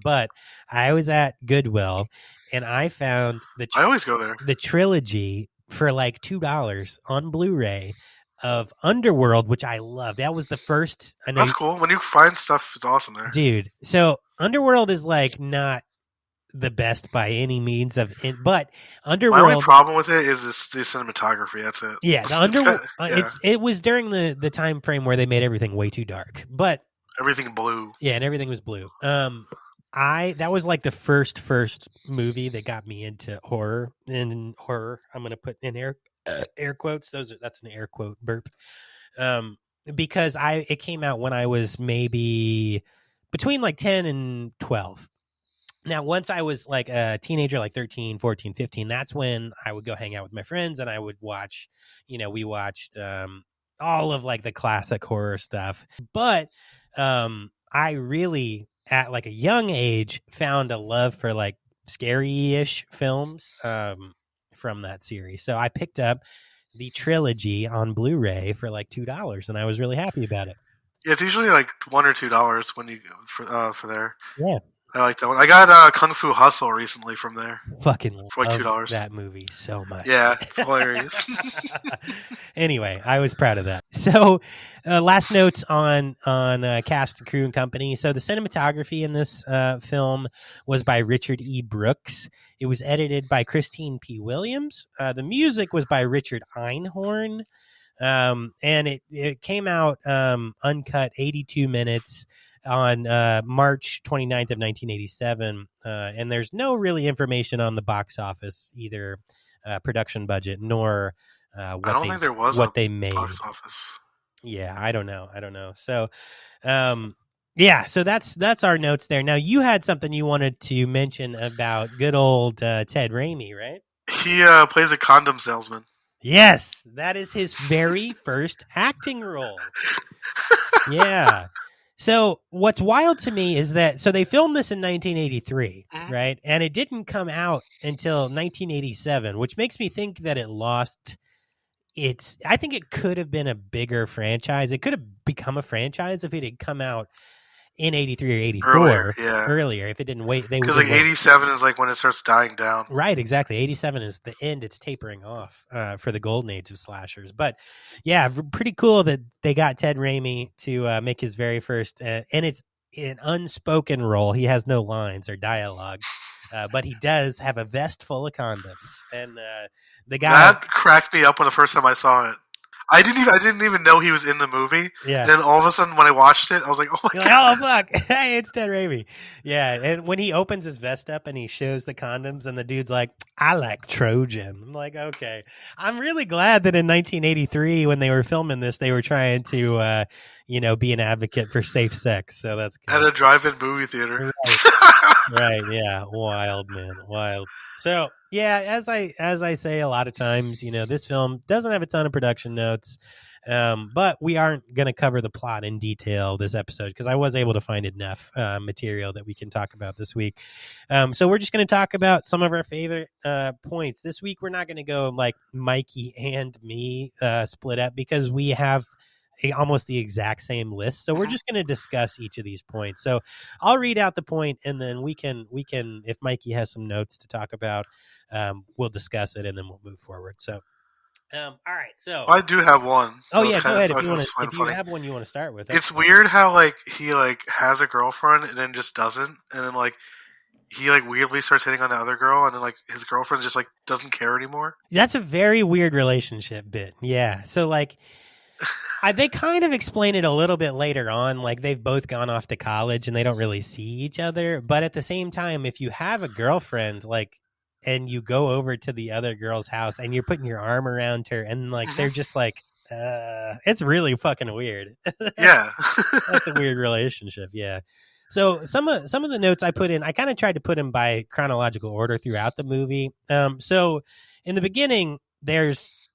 but I was at Goodwill and I found I always go there. The trilogy for like $2 on Blu-ray of Underworld, which I loved. That was the first. That's cool. When you find stuff, it's awesome there. Dude, so Underworld is like not the best by any means but My Underworld. only problem with it is the cinematography. That's it. Yeah, the Underworld. It was during the time frame where they made everything way too dark, but everything blue. Yeah, and everything was blue. That was like the first movie that got me into horror. And horror, I'm gonna put in air quotes. That's an air quote burp. Because it came out when I was maybe between like 10 and 12. Now, once I was like a teenager, like 13, 14, 15, that's when I would go hang out with my friends and I would watch, we watched all of like the classic horror stuff. But I really, at like a young age, found a love for like scary-ish films from that series. So I picked up the trilogy on Blu-ray for like $2, and I was really happy about it. Yeah, it's usually like $1 or $2 when you for there. Yeah, I like that one. I got Kung Fu Hustle recently from there. Fucking for like love $2. That movie so much. Yeah, it's hilarious. Anyway, I was proud of that. So, last notes on cast, crew, and company. So the cinematography in this film was by Richard E. Brooks. It was edited by Christine P. Williams. The music was by Richard Einhorn. And it came out uncut, 82 minutes on March 29th of 1987. And there's no really information on the box office, either production budget nor I don't think there was what they made. Box office. Yeah, I don't know. So, yeah, so that's our notes there. Now, you had something you wanted to mention about good old Ted Raimi, right? He plays a condom salesman. Yes, that is his very first acting role. Yeah. So what's wild to me is that, so they filmed this in 1983, right? And it didn't come out until 1987, which makes me think that it lost I think it could have been a bigger franchise. It could have become a franchise if it had come out in 83 or 84 earlier. If it didn't wait, because like 87 is like when it starts dying down. Right, exactly. 87 is the end. It's tapering off for the golden age of slashers. But yeah, pretty cool that they got Ted Raimi to make his very first, and it's an unspoken role. He has no lines or dialogue, but he does have a vest full of condoms. And the guy that cracked me up when the first time I saw it. I didn't even know he was in the movie. Yeah. And then all of a sudden, when I watched it, I was like, "Oh my god! Oh fuck! Hey, it's Ted Raimi." Yeah, and when he opens his vest up and he shows the condoms, and the dude's like, "I like Trojan." I'm like, okay. I'm really glad that in 1983, when they were filming this, they were trying to, be an advocate for safe sex. So that's good. At a drive-in movie theater. Right. Yeah. Wild, man. Wild. So yeah, as I say a lot of times, this film doesn't have a ton of production notes, but we aren't going to cover the plot in detail this episode because I was able to find enough material that we can talk about this week. So we're just going to talk about some of our favorite points this week. We're not going to go like Mikey and me split up because we have almost the exact same list. So we're just going to discuss each of these points. So I'll read out the point and then we can, if Mikey has some notes to talk about, we'll discuss it and then we'll move forward. So, all right. So I do have one. Oh yeah. Go ahead. If you have one you want to start with. It's weird how like he like has a girlfriend and then just doesn't. And then like, he like weirdly starts hitting on the other girl and then like his girlfriend just like doesn't care anymore. That's a very weird relationship bit. Yeah. So like, they kind of explain it a little bit later on, like they've both gone off to college and they don't really see each other. But at the same time, if you have a girlfriend, like, and you go over to the other girl's house and you're putting your arm around her and like, they're just like, it's really fucking weird. Yeah. That's a weird relationship. Yeah. So some of the notes I put in, I kind of tried to put them by chronological order throughout the movie. So in the beginning,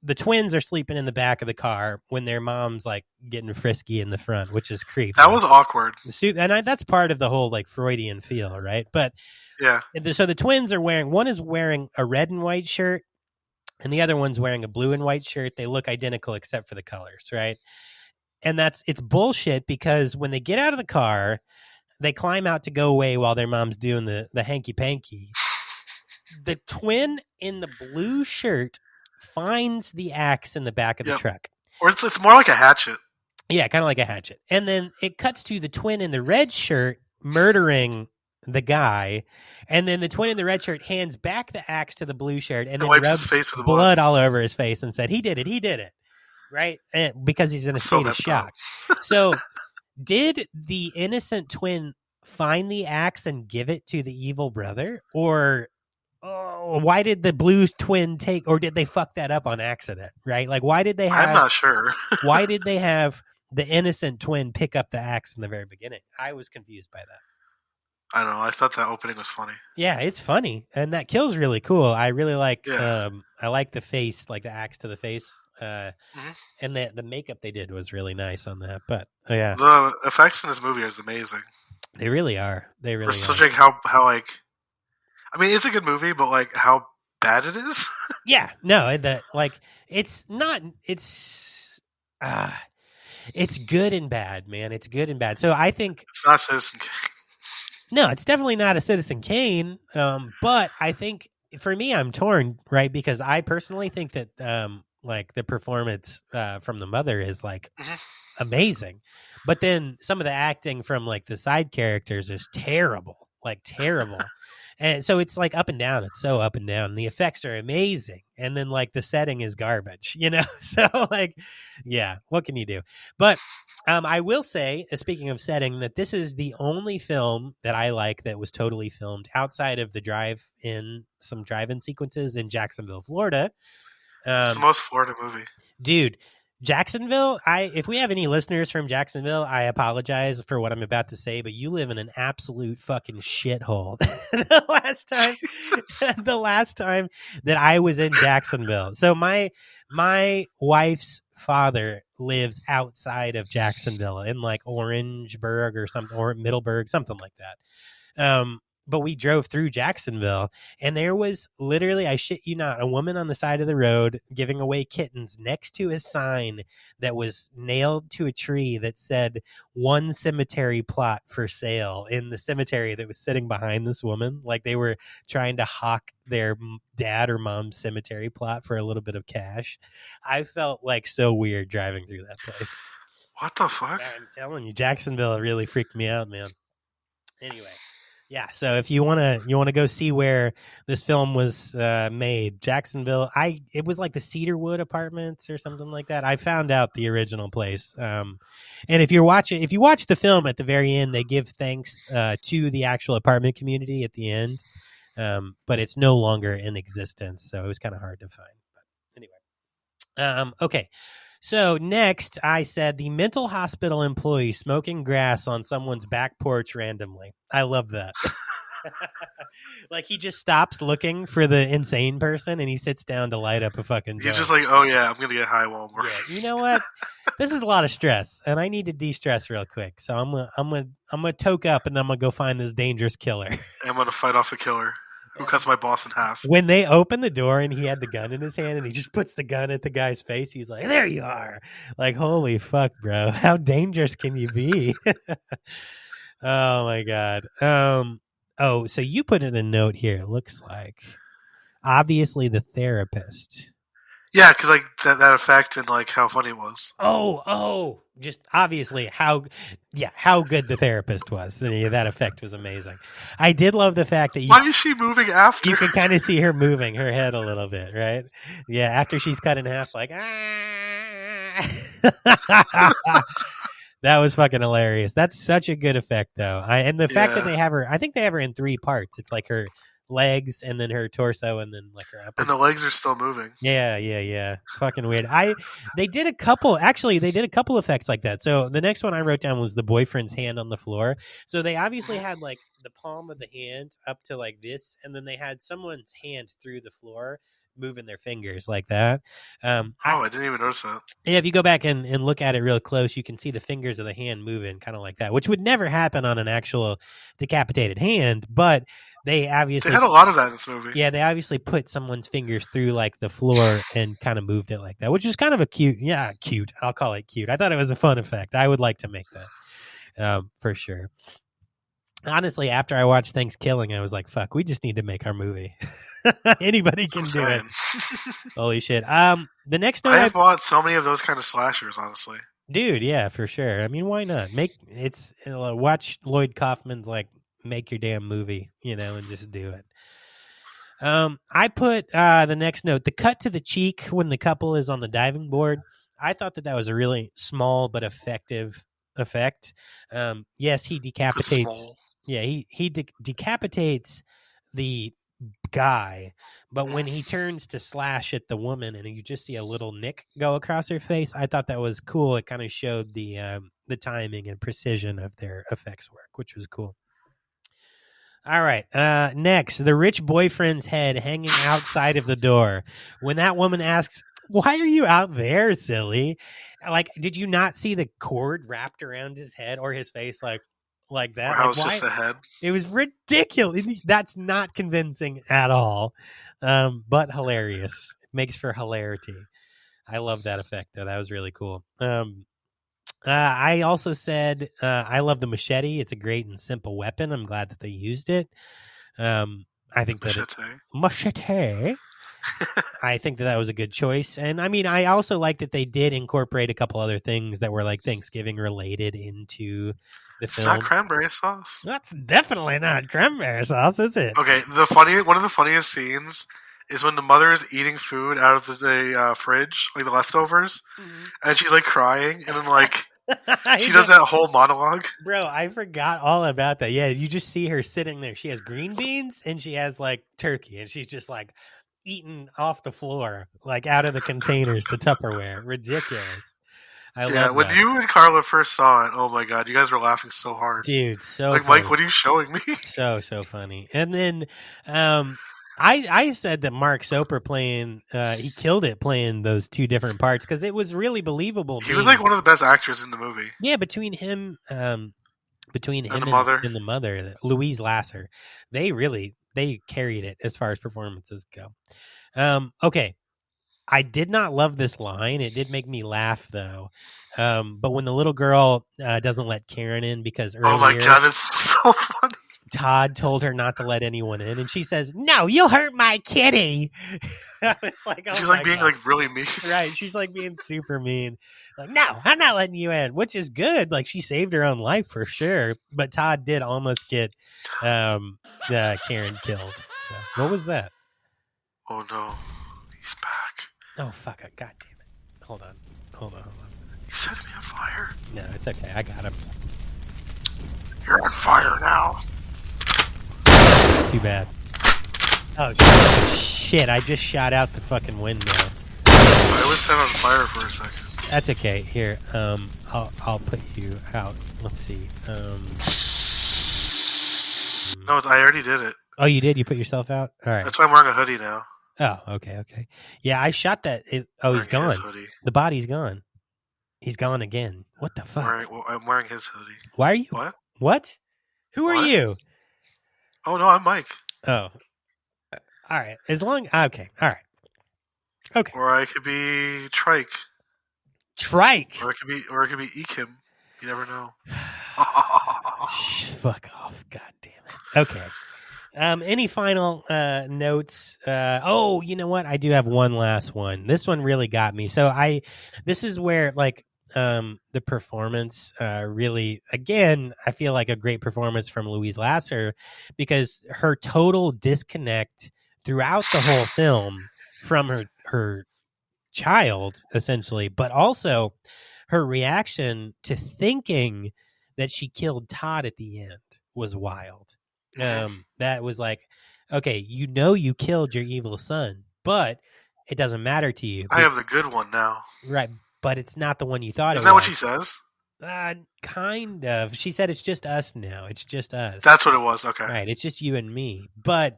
the twins are sleeping in the back of the car when their mom's like getting frisky in the front, which is creepy. That was awkward. And that's part of the whole like Freudian feel, right? But yeah. So the twins are one is wearing a red and white shirt and the other one's wearing a blue and white shirt. They look identical except for the colors, right? And it's bullshit because when they get out of the car, they climb out to go away while their mom's doing the hanky panky. The twin in the blue shirt finds the axe in the back of the truck. Or it's more like a hatchet. Yeah, kind of like a hatchet. And then it cuts to the twin in the red shirt murdering the guy, and then the twin in the red shirt hands back the axe to the blue shirt and then wipes rubs his face with the blood all over his face and said, he did it, right? Because he's in a state of messed shock. So did the innocent twin find the axe and give it to the evil brother? Or why did the blue twin take, or did they fuck that up on accident, right? Like, why did they have... I'm not sure. Why did they have the innocent twin pick up the axe in the very beginning? I was confused by that. I don't know. I thought that opening was funny. Yeah, it's funny, and that kill's really cool. I really like. I like the face, like the axe to the face, and the makeup they did was really nice on that. But yeah, the effects in this movie is amazing. They really are. They really for such are. like how like, I mean, it's a good movie, but like how bad it is. Yeah, no, that like it's not. It's good and bad, man. It's good and bad. So I think it's not Citizen Kane. No, it's definitely not a Citizen Kane. But I think for me, I'm torn, right? Because I personally think that like the performance from the mother is like amazing, but then some of the acting from like the side characters is terrible, like terrible. And so it's like up and down. It's so up and down. The effects are amazing. And then like the setting is garbage, you know? So like, yeah, what can you do? But I will say, speaking of setting, that this is the only film that I like that was totally filmed outside of some drive-in sequences in Jacksonville, Florida. It's the most Florida movie. Dude, Jacksonville, if we have any listeners from Jacksonville, I apologize for what I'm about to say, but you live in an absolute fucking shithole. the last time that I was in Jacksonville. So my wife's father lives outside of Jacksonville in like Orangeburg or something, or Middleburg, something like that. But we drove through Jacksonville, and there was literally, I shit you not, a woman on the side of the road giving away kittens next to a sign that was nailed to a tree that said "one cemetery plot for sale" in the cemetery that was sitting behind this woman. Like they were trying to hawk their dad or mom's cemetery plot for a little bit of cash. I felt like so weird driving through that place. What the fuck? Yeah, I'm telling you, Jacksonville really freaked me out, man. Anyway. Yeah, so if you wanna go see where this film was made, Jacksonville, it was like the Cedarwood Apartments or something like that. I found out the original place, and if you watch the film at the very end, they give thanks to the actual apartment community at the end, but it's no longer in existence, so it was kind of hard to find. But anyway, okay. So next, I said the mental hospital employee smoking grass on someone's back porch randomly. I love that. Like he just stops looking for the insane person and he sits down to light up a fucking joint. He's just like, oh yeah, I'm going to get high while I'm working. Yeah, you know what? This is a lot of stress and I need to de-stress real quick. So I'm gonna toke up and then I'm going to go find this dangerous killer. I'm going to fight off a killer who cuts my boss in half. When they open the door and he had the gun in his hand and he just puts the gun at the guy's face, he's like, there you are. Like, holy fuck, bro. How dangerous can you be? Oh, my God. So you put in a note here. It looks like, obviously, the therapist. Yeah, because like that effect and like how funny it was. Oh, just obviously how good the therapist was. That effect was amazing. I did love the fact that why is she moving after? You can kind of see her moving her head a little bit, right? Yeah, after she's cut in half, like that was fucking hilarious. That's such a good effect, though. And the fact that they have her, I think they have her in 3 parts. It's like her legs and then her torso and then like her upper. And the legs are still moving. Yeah. It's fucking weird. They did a couple effects like that. So the next one I wrote down was the boyfriend's hand on the floor. So they obviously had like the palm of the hand up to like this, and then they had someone's hand through the floor moving their fingers like that. I didn't even notice that. Yeah, if you go back and look at it real close, you can see the fingers of the hand moving kind of like that, which would never happen on an actual decapitated hand, but they had a lot of that in this movie. Yeah, they obviously put someone's fingers through like the floor and kind of moved it like that, which is kind of a cute. I'll call it cute. I thought it was a fun effect. I would like to make that for sure. Honestly, after I watched Thanksgiving, I was like, fuck, we just need to make our movie. Anybody can do it. Holy shit. The next note I've bought so many of those kind of slashers, honestly. Dude, yeah, for sure. I mean, why not? Watch Lloyd Kaufman's like make your damn movie, and just do it. I put the next note, the cut to the cheek when the couple is on the diving board. I thought that was a really small but effective effect. Yes, he decapitates. Yeah, he decapitates the guy, but when he turns to slash at the woman and you just see a little nick go across her face, I thought that was cool. It kind of showed the timing and precision of their effects work, which was cool. All right. Next, the rich boyfriend's head hanging outside of the door. When that woman asks, "Why are you out there, silly?" Like, did you not see the cord wrapped around his head or his face like that? How it's just the head. It was ridiculous. That's not convincing at all, but hilarious. It makes for hilarity. I love that effect, though. That was really cool. I also said I love the machete. It's a great and simple weapon. I'm glad that they used it. I think machete. I think that was a good choice. And I mean, I also like that they did incorporate a couple other things that were like Thanksgiving related into the film. It's not cranberry sauce. That's definitely not cranberry sauce, is it? Okay, one of the funniest scenes is when the mother is eating food out of the fridge, like the leftovers, and she's like crying, and then like she does that whole monologue. Bro, I forgot all about that. Yeah, you just see her sitting there. She has green beans and she has like turkey, and she's just like eating off the floor, like out of the containers, the Tupperware. Ridiculous. I love when that. you and Carla first saw it, oh my god, you guys were laughing so hard. Dude, so like funny. Mike, what are you showing me? So funny. And then I said that Mark Soper he killed it playing those two different parts because it was really believable. He was like one of the best actors in the movie. Yeah, between him and the mother, Louise Lasser, they carried it as far as performances go. Okay. I did not love this line. It did make me laugh, though. But when the little girl doesn't let Karen in because earlier, oh my god, it's so funny. Todd told her not to let anyone in, and she says, "No, you'll hurt my kitty." It's like, she's like being like really mean, right? She's like being super mean. Like, no, I'm not letting you in, which is good. Like, she saved her own life for sure. But Todd did almost get Karen killed. So, what was that? Oh no, he's back. Oh fuck! God damn it! Hold on. He set me on fire. No, it's okay. I got him. You're on fire now. Too bad. Oh shit! I just shot out the fucking window. I was set on fire for a second. That's okay. Here, I'll put you out. Let's see. No, I already did it. Oh, you did? You put yourself out? All right. That's why I'm wearing a hoodie now. Oh, okay. Yeah, I shot that. He's gone. The body's gone. He's gone again. What the fuck? I'm wearing his hoodie. Why are you? What? Who are you? Oh no, I'm Mike. Oh. All right. Okay. All right. Okay. Or I could be Trike. Or it could be Ekim. You never know. Fuck off. God damn it. Okay. Any final notes? Oh, you know what? I do have one last one. This one really got me. So this is where like the performance really, again, I feel like a great performance from Louise Lasser because her total disconnect throughout the whole film from her child, essentially, but also her reaction to thinking that she killed Todd at the end was wild. That was like, okay, you killed your evil son, but it doesn't matter to you. I have the good one now. Right, but it's not the one you thought. Isn't that what she says? Kind of. She said it's just us now. It's just us. That's what it was. Okay. Right, it's just you and me. But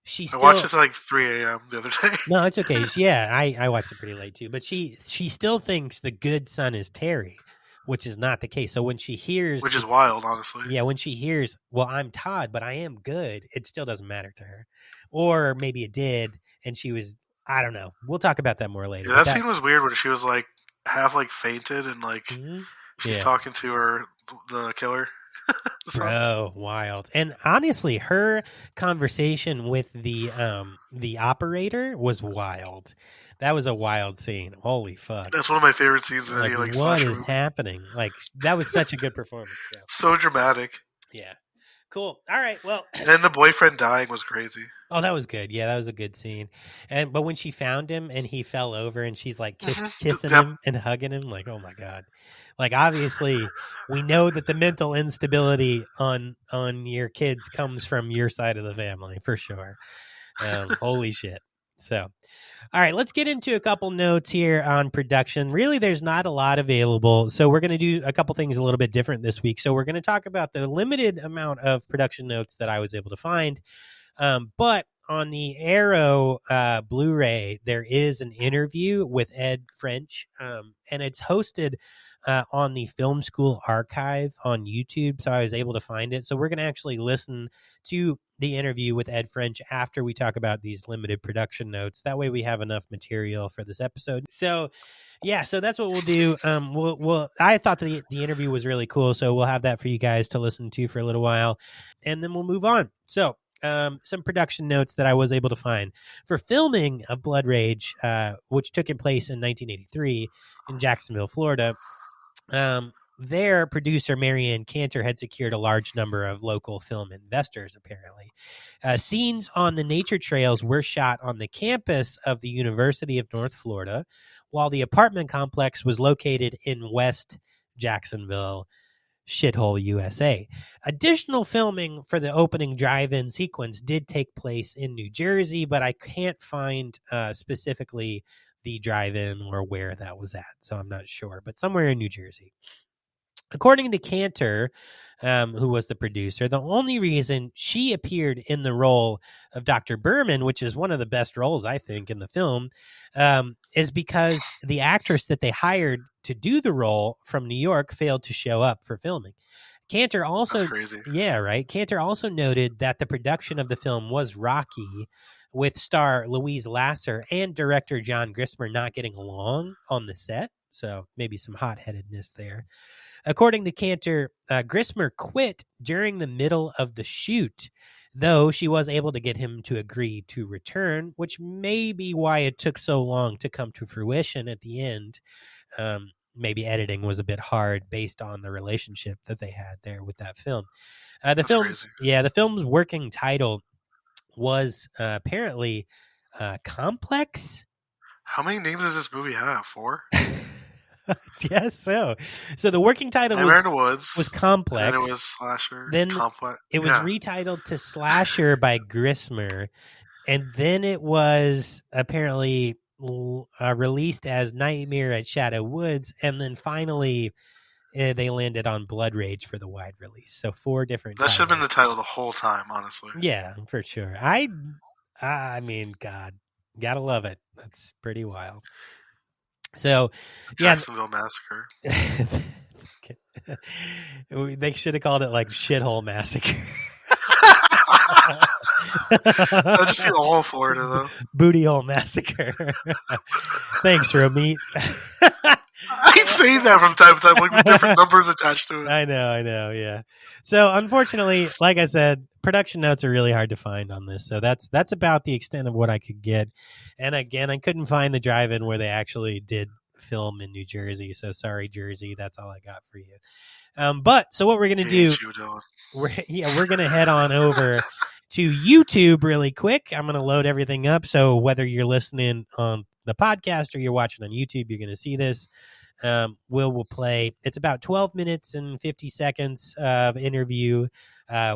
I watched this at like 3 a.m. the other day. No, it's okay. Yeah, I watched it pretty late too. But she still thinks the good son is Terry, which is not the case. So when she hears... Which is wild, honestly. Yeah, when she hears, well, I'm Todd, but I am good, it still doesn't matter to her. Or maybe it did, and she was... I don't know. We'll talk about that more later. Yeah, that scene was weird when she was like half like fainted and like she's talking to the killer. Oh, wild. And honestly, her conversation with the operator was wild. That was a wild scene. Holy fuck. That's one of my favorite scenes in any what is happening? Like, that was such a good performance. So dramatic. Yeah. Cool. All right. Well, And the boyfriend dying was crazy. Oh, that was good. Yeah, that was a good scene. But when she found him and he fell over and she's like kissing him and hugging him, like, oh my God. Like, obviously, we know that the mental instability on your kids comes from your side of the family for sure. Holy shit. So, all right, let's get into a couple notes here on production. Really, there's not a lot available. So we're going to do a couple things a little bit different this week. So we're going to talk about the limited amount of production notes that I was able to find. But on the Arrow Blu-ray, there is an interview with Ed French, and it's hosted on the Film School Archive on YouTube, so I was able to find it. So we're going to actually listen to the interview with Ed French after we talk about these limited production notes. That way we have enough material for this episode. So, yeah, so that's what we'll do. I thought the interview was really cool, so we'll have that for you guys to listen to for a little while, and then we'll move on. So, some production notes that I was able to find for filming of Blood Rage, which took place in 1983 in Jacksonville, Florida. Their producer, Marianne Cantor, had secured a large number of local film investors, apparently. Scenes on the nature trails were shot on the campus of the University of North Florida, while the apartment complex was located in West Jacksonville, shithole USA. Additional filming for the opening drive-in sequence did take place in New Jersey, but I can't find specifically the drive-in or where that was at, so I'm not sure, but somewhere in New Jersey. According to Cantor, who was the producer, the only reason she appeared in the role of Dr. Berman, which is one of the best roles, I think, in the film, is because the actress that they hired to do the role from New York failed to show up for filming. Cantor also, that's crazy. Yeah, right. Cantor also noted that the production of the film was rocky, with star Louise Lasser and director John Grissmer not getting along on the set. So maybe some hot-headedness there. According to Cantor, Grissmer quit during the middle of the shoot, though she was able to get him to agree to return, which may be why it took so long to come to fruition at the end. Maybe editing was a bit hard based on the relationship that they had there with that film. The film's working title was apparently Complex. How many names does this movie have? 4? Yes, so the working title was Complex. And it was Slasher. Then Complex. It was retitled to Slasher by Grissmer, and then it was apparently released as Nightmare at Shadow Woods, and then finally they landed on Blood Rage for the wide release. So 4 different. That should have been the title the whole time, honestly. Yeah, for sure. I mean, God, gotta love it. That's pretty wild. So, Jacksonville Massacre. They should have called it like Shithole Massacre. That'd just be all Florida, though. Booty Hole Massacre. Thanks, Ramit. I say that from time to time, like with different numbers attached to it. I know, yeah. So, unfortunately, like I said, production notes are really hard to find on this. So that's about the extent of what I could get. And again, I couldn't find the drive-in where they actually did film in New Jersey. So sorry, Jersey. That's all I got for you. So what we're gonna do? We're gonna head on over to YouTube really quick. I'm gonna load everything up. So whether you're listening on the podcast or you're watching on YouTube, you're gonna see this. We'll play. It's about 12 minutes and 50 seconds of interview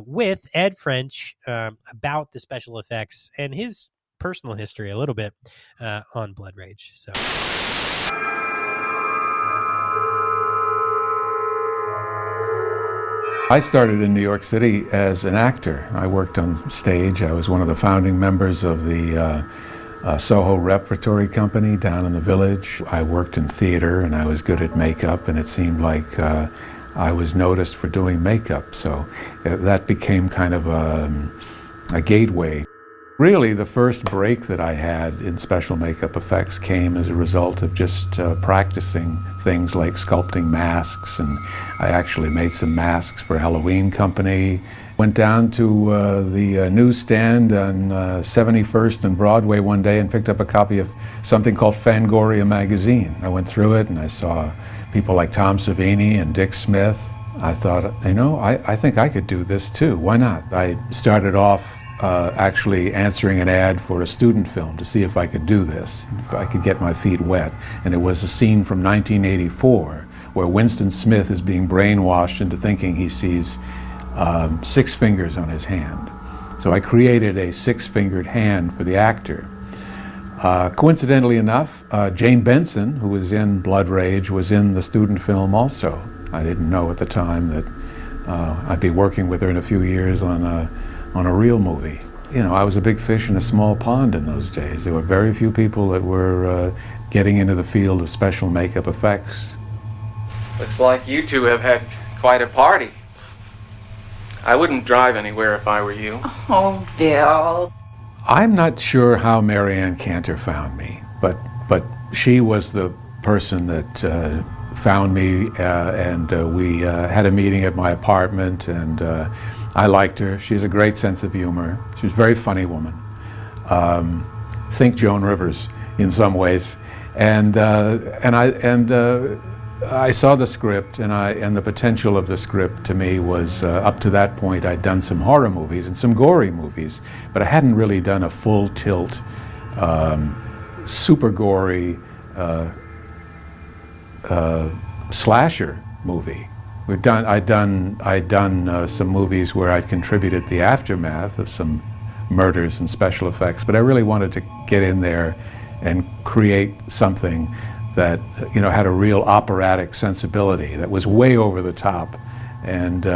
with Ed French about the special effects and his personal history a little bit on Blood Rage. So. I started in New York City as an actor. I worked on stage. I was one of the founding members of the Soho Repertory Company down in the Village. I worked in theater and I was good at makeup, and it seemed like I was noticed for doing makeup, so that became kind of a gateway. Really, the first break that I had in special makeup effects came as a result of just practicing things like sculpting masks, and I actually made some masks for Halloween Company. Went down to the newsstand on 71st and Broadway one day and picked up a copy of something called Fangoria magazine. I went through it and I saw people like Tom Savini and Dick Smith, I thought, you know, I think I could do this too. Why not? I started off actually answering an ad for a student film to see if I could do this, if I could get my feet wet. And it was a scene from 1984 where Winston Smith is being brainwashed into thinking he sees 6 fingers on his hand. So I created a 6-fingered hand for the actor. Coincidentally enough, Jane Benson, who was in Blood Rage, was in the student film also. I didn't know at the time that I'd be working with her in a few years on a real movie. You know, I was a big fish in a small pond in those days. There were very few people that were getting into the field of special makeup effects. Looks like you two have had quite a party. I wouldn't drive anywhere if I were you. Oh, Bill. I'm not sure how Marianne Cantor found me, but she was the person that found me, and we had a meeting at my apartment, and I liked her. She has a great sense of humor. She was a very funny woman. Think Joan Rivers in some ways, and I saw the script, and the potential of the script to me was, up to that point, I'd done some horror movies and some gory movies, but I hadn't really done a full tilt, super gory slasher movie. I'd done some movies where I'd contributed the aftermath of some murders and special effects, but I really wanted to get in there and create something that, you know, had a real operatic sensibility, that was way over the top and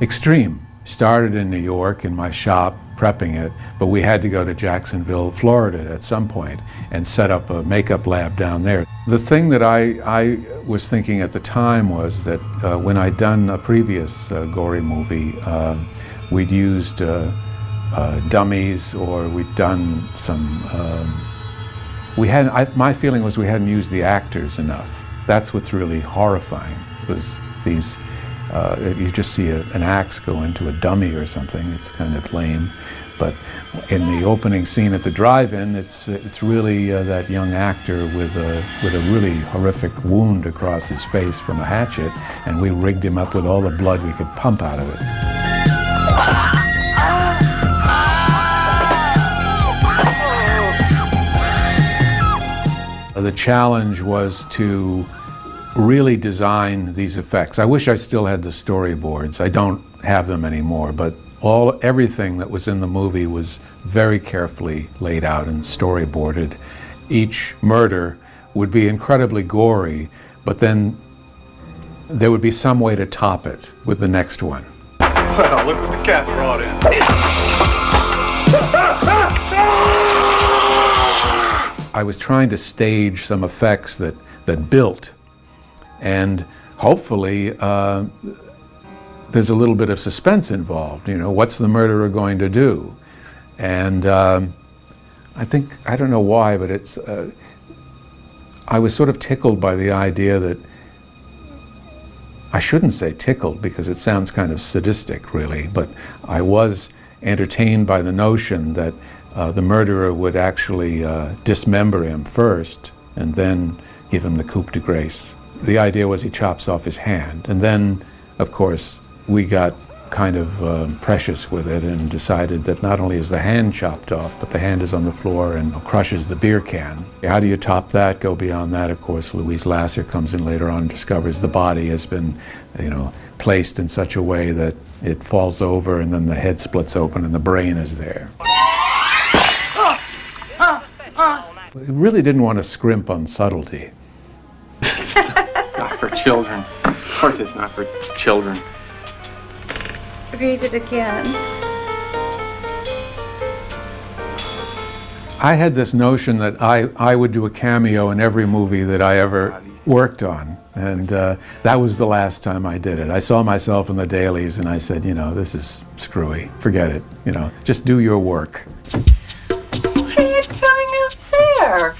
extreme. Started in New York in my shop prepping it, but we had to go to Jacksonville, Florida at some point and set up a makeup lab down there. The thing that I was thinking at the time was that when I'd done a previous gory movie, we'd used dummies, or we'd done some my feeling was we hadn't used the actors enough. That's what's really horrifying, was these, you just see an axe go into a dummy or something. It's kind of lame. But in the opening scene at the drive-in, it's really that young actor with a really horrific wound across his face from a hatchet, and we rigged him up with all the blood we could pump out of it. The challenge was to really design these effects. I wish I still had the storyboards. I don't have them anymore, but everything that was in the movie was very carefully laid out and storyboarded. Each murder would be incredibly gory, but then there would be some way to top it with the next one. Well, look what the cat brought in. I was trying to stage some effects that built, and hopefully there's a little bit of suspense involved. You know, what's the murderer going to do? And I don't know why, but I was sort of tickled by the idea that, I shouldn't say tickled because it sounds kind of sadistic really, but I was entertained by the notion that the murderer would actually dismember him first and then give him the coup de grace. The idea was he chops off his hand, and then, of course, we got kind of precious with it and decided that not only is the hand chopped off, but the hand is on the floor and crushes the beer can. How do you top that? Go beyond that, of course. Louise Lasser comes in later on and discovers the body has been, you know, placed in such a way that it falls over and then the head splits open and the brain is there. We really didn't want to scrimp on subtlety. Not for children. Of course it's not for children. Read it again. I had this notion that I would do a cameo in every movie that I ever worked on, and that was the last time I did it. I saw myself in the dailies and I said, you know, this is screwy, forget it, you know, just do your work. What are you doing up there?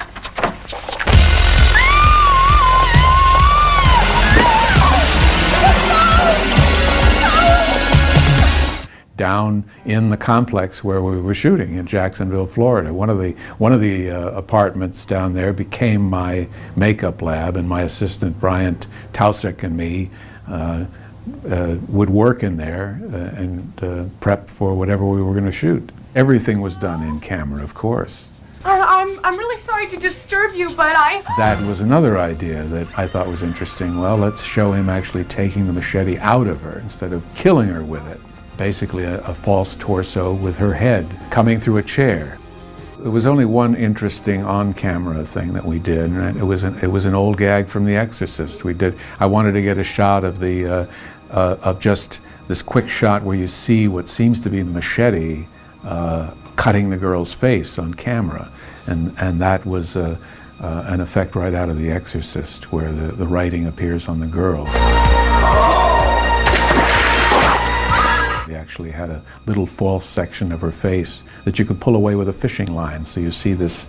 Down in the complex where we were shooting in Jacksonville, Florida. One of the apartments down there became my makeup lab, and my assistant Bryant Tausek and me would work in there and prep for whatever we were going to shoot. Everything was done in camera, of course. I'm really sorry to disturb you, but That was another idea that I thought was interesting. Well, let's show him actually taking the machete out of her instead of killing her with it. Basically a false torso with her head coming through a chair. There was only one interesting on-camera thing that we did, and it was an old gag from The Exorcist. I wanted to get a shot of of just this quick shot where you see what seems to be the machete cutting the girl's face on camera, and that was an effect right out of The Exorcist, where the writing appears on the girl. They actually had a little false section of her face that you could pull away with a fishing line, so you see this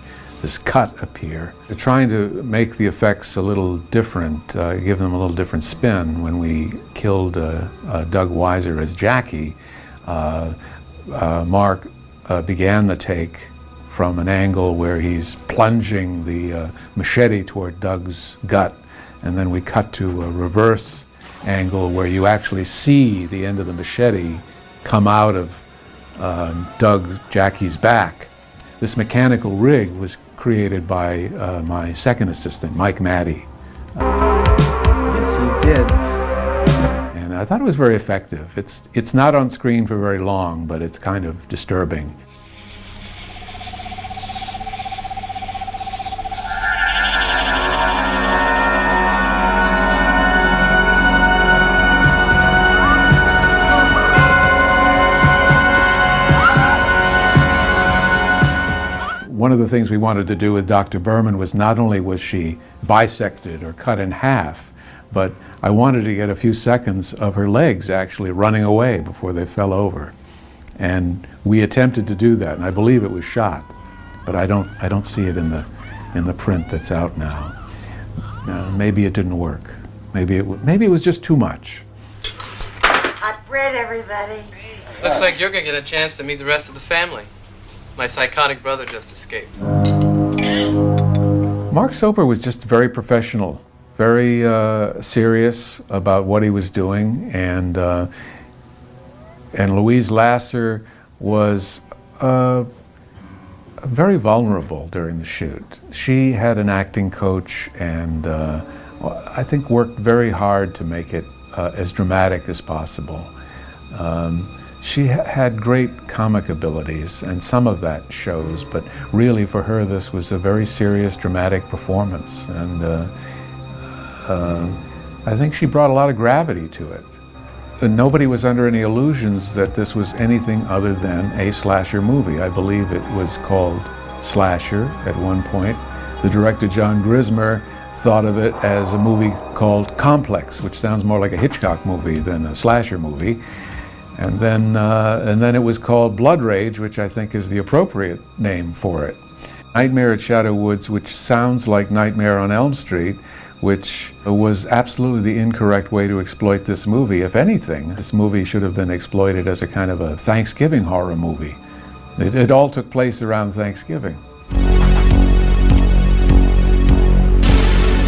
cut appear. They're trying to make the effects a little different, give them a little different spin. When we killed Doug Weiser as Jackie, Mark began the take from an angle where he's plunging the machete toward Doug's gut, and then we cut to a reverse angle where you actually see the end of the machete come out of Jackie's back. This mechanical rig was created by my second assistant, Mike Maddy. Yes, he did. And I thought it was very effective. It's not on screen for very long, but it's kind of disturbing. One of the things we wanted to do with Dr. Berman was not only was she bisected or cut in half, but I wanted to get a few seconds of her legs actually running away before they fell over. And we attempted to do that, and I believe it was shot, but I don't see it in the print that's out now. Maybe it didn't work. Maybe it was just too much. Hot bread, everybody. Looks like you're gonna get a chance to meet the rest of the family. My psychotic brother just escaped. Mark Soper was just very professional, very serious about what he was doing, and Louise Lasser was very vulnerable during the shoot. She had an acting coach, and I think worked very hard to make it as dramatic as possible. She had great comic abilities, and some of that shows, but really for her this was a very serious, dramatic performance, and I think she brought a lot of gravity to it. And nobody was under any illusions that this was anything other than a slasher movie. I believe it was called Slasher at one point. The director, John Grismer, thought of it as a movie called Complex, which sounds more like a Hitchcock movie than a slasher movie. And then it was called Blood Rage, which I think is the appropriate name for it. Nightmare at Shadow Woods, which sounds like Nightmare on Elm Street, which was absolutely the incorrect way to exploit this movie. If anything, this movie should have been exploited as a kind of a Thanksgiving horror movie. It all took place around Thanksgiving.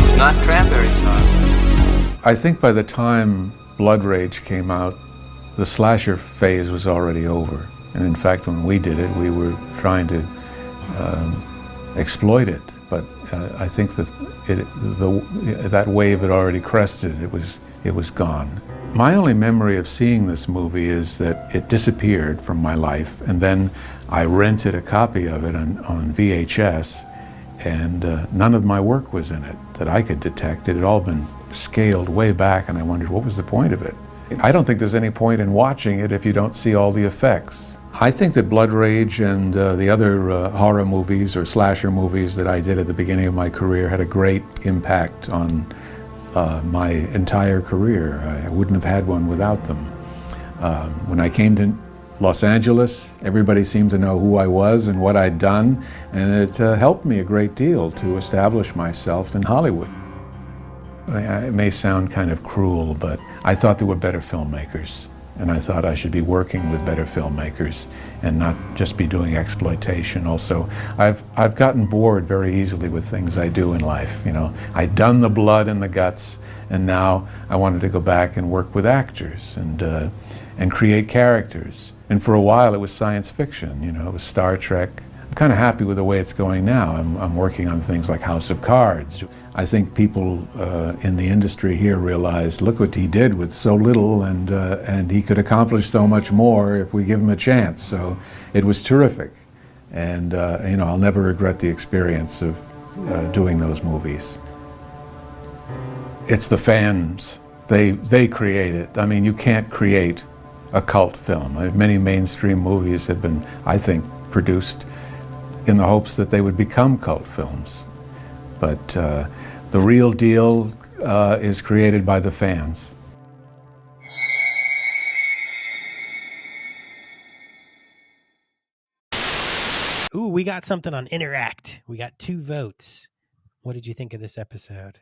It's not cranberry sauce. I think by the time Blood Rage came out, the slasher phase was already over. And in fact, when we did it, we were trying to exploit it. But I think that that wave had already crested. It was gone. My only memory of seeing this movie is that it disappeared from my life, and then I rented a copy of it on VHS, and none of my work was in it that I could detect. It had all been scaled way back, and I wondered what was the point of it. I don't think there's any point in watching it if you don't see all the effects. I think that Blood Rage and the other horror movies or slasher movies that I did at the beginning of my career had a great impact on my entire career. I wouldn't have had one without them. When I came to Los Angeles, everybody seemed to know who I was and what I'd done, and it helped me a great deal to establish myself in Hollywood. It may sound kind of cruel, but I thought there were better filmmakers. And I thought I should be working with better filmmakers and not just be doing exploitation. Also, I've gotten bored very easily with things I do in life. You know, I'd done the blood and the guts, and now I wanted to go back and work with actors and create characters. And for a while, it was science fiction. You know, it was Star Trek. I'm kind of happy with the way it's going now. I'm working on things like House of Cards. I think people in the industry here realized, look what he did with so little, and he could accomplish so much more if we give him a chance. So it was terrific, and you know, I'll never regret the experience of doing those movies. It's the fans. They create it. I mean, you can't create a cult film. Many mainstream movies have been, I think, produced in the hopes that they would become cult films. But the real deal is created by the fans. Ooh, we got something on Interact. We got 2 votes. What did you think of this episode?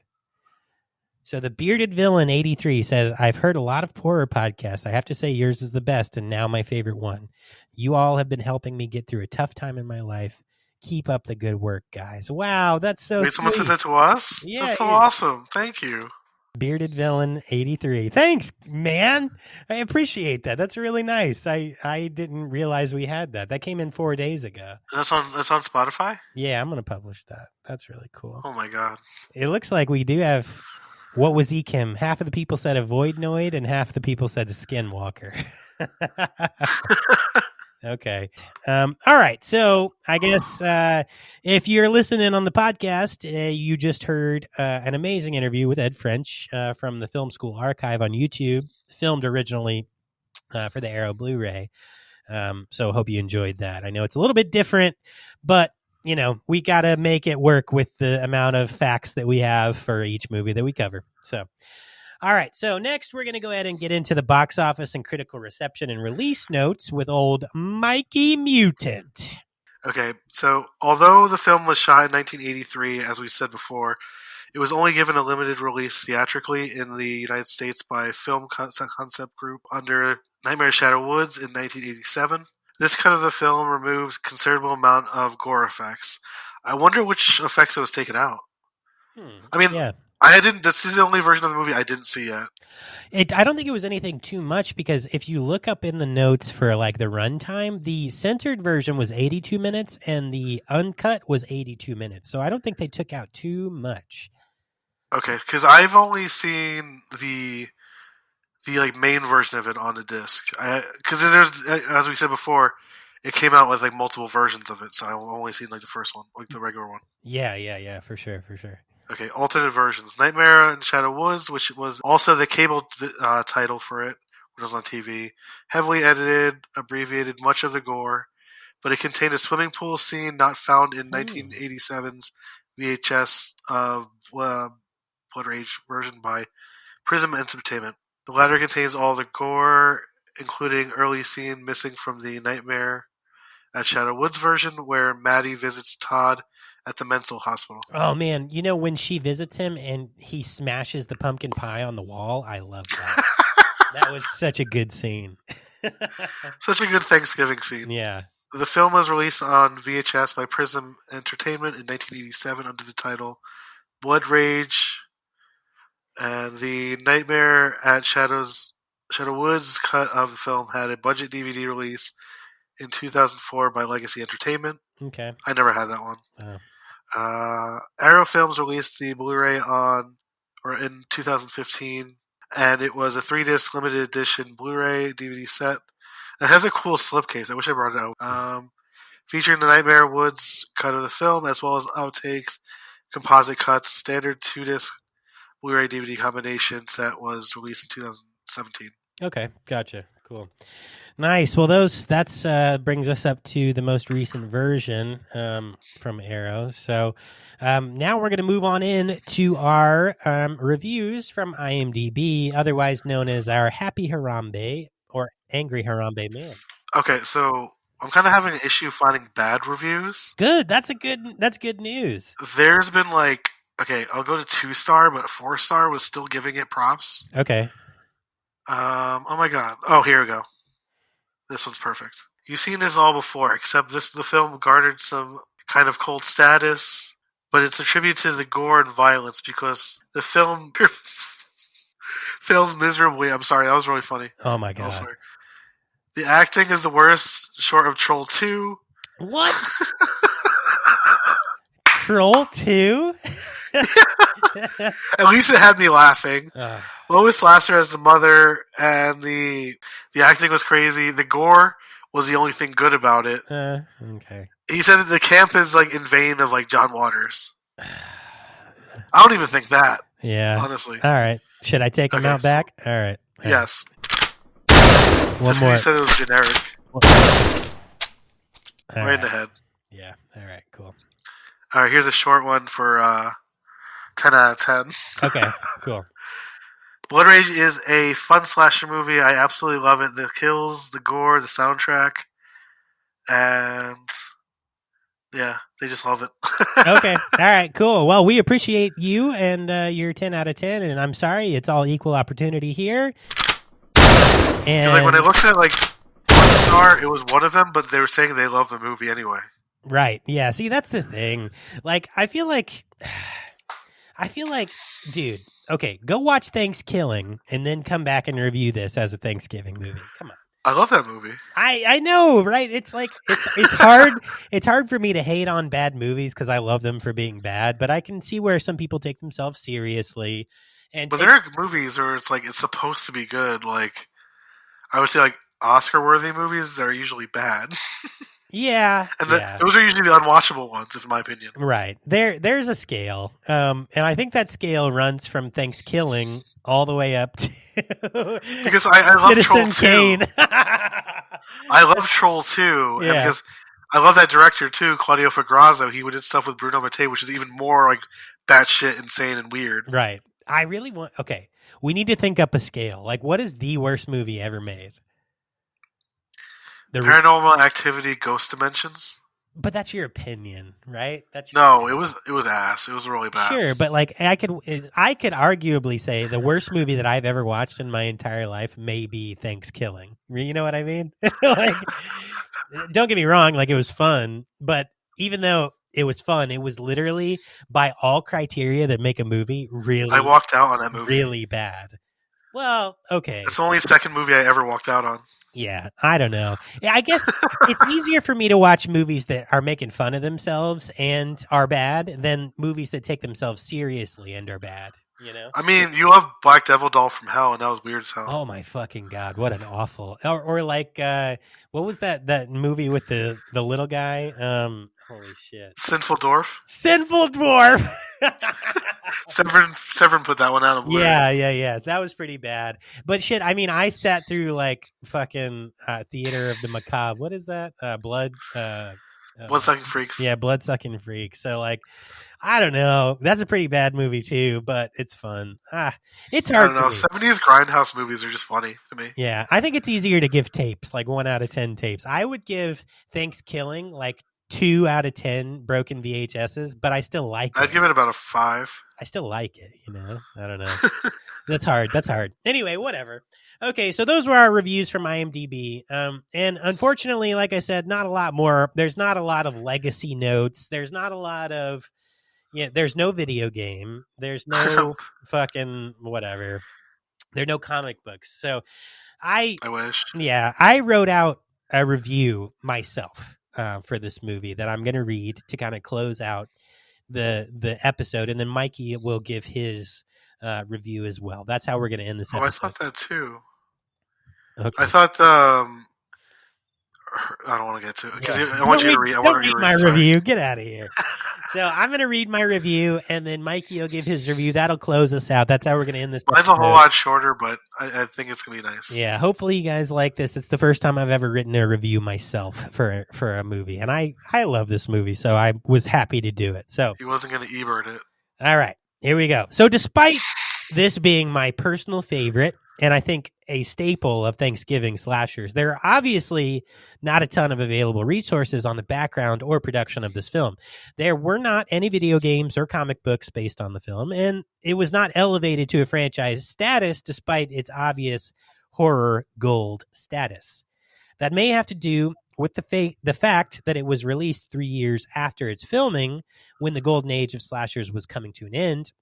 So the Bearded Villain 83 says, I've heard a lot of horror podcasts. I have to say yours is the best and now my favorite one. You all have been helping me get through a tough time in my life. Keep up the good work, guys. Wow, that's so Wait, sweet. someone said that to us? Yeah, that's so awesome. Thank you. Bearded Villain 83. Thanks, man. I appreciate that. That's really nice. I didn't realize we had that. That came in 4 days ago. That's on Spotify? Yeah, I'm going to publish that. That's really cool. Oh my god. It looks like we do have, what was Ekim? Half of the people said a Voidnoid and half the people said a Skinwalker. Okay. All right. So I guess if you're listening on the podcast, you just heard an amazing interview with Ed French from the Film School Archive on YouTube, filmed originally for the Arrow Blu-ray. So hope you enjoyed that. I know it's a little bit different, but you know, we got to make it work with the amount of facts that we have for each movie that we cover. So, all right. So next we're going to go ahead and get into the box office and critical reception and release notes with old Mikey Mutant. Okay. So although the film was shot in 1983, as we said before, it was only given a limited release theatrically in the United States by Film Concept Group under Nightmare Shadow Woods in 1987. This cut of the film removes a considerable amount of gore effects. I wonder which effects it was taken out. I mean, yeah. This is the only version of the movie I didn't see yet. I don't think it was anything too much because if you look up in the notes for like the runtime, the censored version was 82 minutes and the uncut was 82 minutes. So I don't think they took out too much. Okay, because I've only seen the like main version of it on the disc. Because there's, as we said before, it came out with like multiple versions of it, so I've only seen like the first one, like the regular one. Yeah, for sure. Okay, alternate versions. Nightmare in Shadow Woods, which was also the cable title for it, which was on TV. Heavily edited, abbreviated much of the gore, but it contained a swimming pool scene not found in 1987's VHS Blood Rage version by Prism Entertainment. The latter contains all the gore, including early scene missing from the Nightmare at Shadow Woods version, where Maddie visits Todd at the mental hospital. Oh man, you know when she visits him and he smashes the pumpkin pie on the wall? I love that. That was such a good scene. Such a good Thanksgiving scene. Yeah. The film was released on VHS by Prism Entertainment in 1987 under the title Blood Rage, and the Nightmare at Shadow Woods cut of the film had a budget DVD release in 2004 by Legacy Entertainment. Okay. I never had that one. Oh. Arrow Films released the Blu-ray in 2015, and it was a 3-disc limited edition Blu-ray DVD set. It has a cool slipcase. I wish I brought it out. Featuring the Nightmare Woods cut of the film, as well as outtakes, composite cuts. Standard 2-disc Blu-ray DVD combination set was released in 2017. Okay, gotcha. Cool. Nice. Well, that brings us up to the most recent version from Arrow. So now we're going to move on in to our reviews from IMDb, otherwise known as our Happy Harambe or Angry Harambe Man. Okay, so I'm kind of having an issue finding bad reviews. Good. That's good news. There's been I'll go to 2-star, but 4-star was still giving it props. Okay. Oh my god. Oh, here we go. This one's perfect. You've seen this all before, except the film garnered some kind of cult status, but it's a tribute to the gore and violence because the film fails miserably. I'm sorry, that was really funny. Oh my god. I'm sorry. The acting is the worst, short of Troll 2. What? Troll 2? At least it had me laughing. Lois Lasser as the mother, and the acting was crazy. The gore was the only thing good about it. Okay. He said that the camp is like in vein of like John Waters. I don't even think that. Yeah. Honestly. All right. Should I take him out back? All right. Yes. One Just more. because you said it was generic. Right in the head. Yeah. All right. Cool. All right. Here's a short one for 10 out of 10. Okay. Cool. Blood Rage is a fun slasher movie. I absolutely love it. The kills, the gore, the soundtrack, and yeah, they just love it. Okay. All right. Cool. Well, we appreciate you and your 10 out of 10. And I'm sorry, it's all equal opportunity here. And It's like when I looked at like one star, it was one of them, but they were saying they love the movie anyway. Right. Yeah. See, that's the thing. Like, I feel like, dude. Okay, go watch Thanksgiving and then come back and review this as a Thanksgiving movie. Come on. I love that movie. I know, right? It's like it's hard. It's hard for me to hate on bad movies because I love them for being bad, but I can see where some people take themselves seriously. But there are movies where it's like it's supposed to be good. Like I would say, like Oscar-worthy movies are usually bad. Yeah, and those are usually the unwatchable ones, in my opinion. Right. There's a scale, and I think that scale runs from Thanksgiving all the way up to because I love Citizen Troll 2. I love Troll 2, and because I love that director too, Claudio Fagrazzo. He did stuff with Bruno Mattei, which is even more like batshit insane and weird. Right. I really want. Okay, we need to think up a scale. Like, what is the worst movie ever made? Paranormal Activity, Ghost Dimensions. But that's your opinion, right? That's it was ass. It was really bad. Sure, but like I could arguably say the worst movie that I've ever watched in my entire life may be Thanksgiving. You know what I mean? Like, don't get me wrong, like it was fun, but even though it was fun, it was literally by all criteria that make a movie really. I walked out on that movie. Really bad. Well, okay. It's the only second movie I ever walked out on. Yeah, I don't know. Yeah, I guess it's easier for me to watch movies that are making fun of themselves and are bad than movies that take themselves seriously and are bad. You know? I mean, you love Black Devil Doll from Hell, and that was weird as hell. Oh my fucking god! What an awful. Or like, what was that movie with the little guy? Holy shit! Sinful Dwarf. Sinful Dwarf. Severin put that one out of Blu-ray. Yeah. That was pretty bad. But shit, I mean, I sat through like fucking Theater of the Macabre. What is that? Blood-Sucking Freaks. Yeah, Blood-Sucking Freaks. So like, I don't know. That's a pretty bad movie too, but it's fun. It's hard. I don't know. 70s grindhouse movies are just funny to me. Yeah, I think it's easier to give tapes, like 1 out of 10 tapes. I would give Thanksgiving like 2 out of 10 broken VHSs, but I still like it. I'd give it about a 5. I still like it, you know? I don't know. That's hard. Anyway, whatever. Okay, so those were our reviews from IMDb. And unfortunately, like I said, not a lot more. There's not a lot of legacy notes. There's not a lot of, there's no video game. There's no fucking whatever. There are no comic books. So I wish. Yeah, I wrote out a review myself for this movie that I'm going to read to kind of close out the episode, and then Mikey will give his review as well. That's how we're going to end this episode. I thought that too. Okay. I thought I don't want to get to it because I want you to read. I want to read my review. Get out of here. So I'm going to read my review, and then Mikey will give his review. That'll close us out. That's how we're going to end this. Mine's a whole lot shorter, but I think it's going to be nice. Yeah, hopefully you guys like this. It's the first time I've ever written a review myself for a movie, and I love this movie, so I was happy to do it. So he wasn't going to Ebert it. All right, here we go. So despite this being my personal favorite, and I think a staple of Thanksgiving slashers, there are obviously not a ton of available resources on the background or production of this film. There were not any video games or comic books based on the film, and it was not elevated to a franchise status despite its obvious horror gold status. That may have to do with the fact that it was released 3 years after its filming, when the golden age of slashers was coming to an end,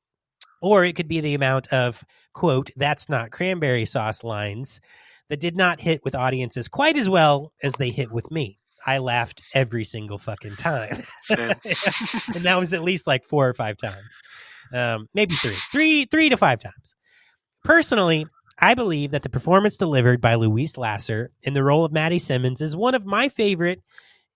or it could be the amount of, quote, "that's not cranberry sauce" lines that did not hit with audiences quite as well as they hit with me. I laughed every single fucking time. And that was at least like 4 or 5 times. Maybe three to 5 times. Personally, I believe that the performance delivered by Louise Lasser in the role of Maddie Simmons is one of my favorite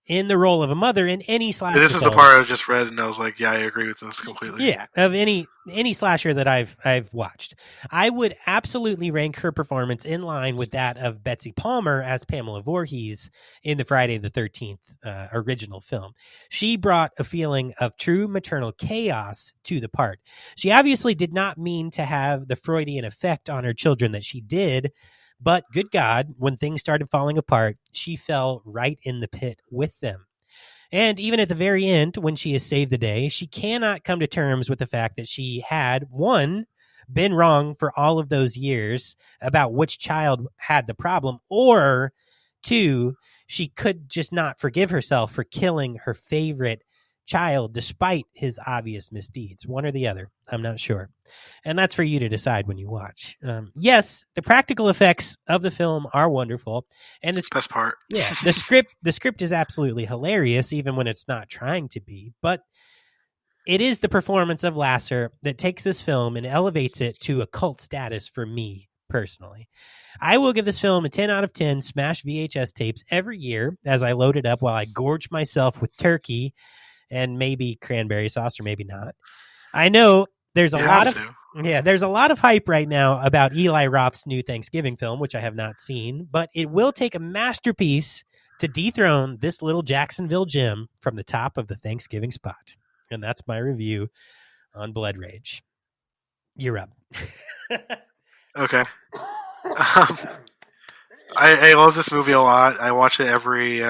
in the role of a mother in any slasher. This is the part I just read, and I was like, yeah, I agree with this completely. Yeah, of any slasher that I've watched. I would absolutely rank her performance in line with that of Betsy Palmer as Pamela Voorhees in the Friday the 13th original film. She brought a feeling of true maternal chaos to the part. She obviously did not mean to have the Freudian effect on her children that she did, but good God, when things started falling apart, she fell right in the pit with them. And even at the very end, when she has saved the day, she cannot come to terms with the fact that she had, one, been wrong for all of those years about which child had the problem, or two, she could just not forgive herself for killing her favorite child despite his obvious misdeeds. One or the other. I'm not sure. And that's for you to decide when you watch. Yes, the practical effects of the film are wonderful. And the best part. Yeah, the script is absolutely hilarious, even when it's not trying to be. But it is the performance of Lasser that takes this film and elevates it to a cult status for me personally. I will give this film a 10 out of 10 smash VHS tapes every year as I load it up while I gorge myself with turkey and maybe cranberry sauce, or maybe not. I know there's a lot of hype right now about Eli Roth's new Thanksgiving film, which I have not seen, but it will take a masterpiece to dethrone this little Jacksonville gem from the top of the Thanksgiving spot. And that's my review on Blood Rage. You're up. Okay. I love this movie a lot. I watch it every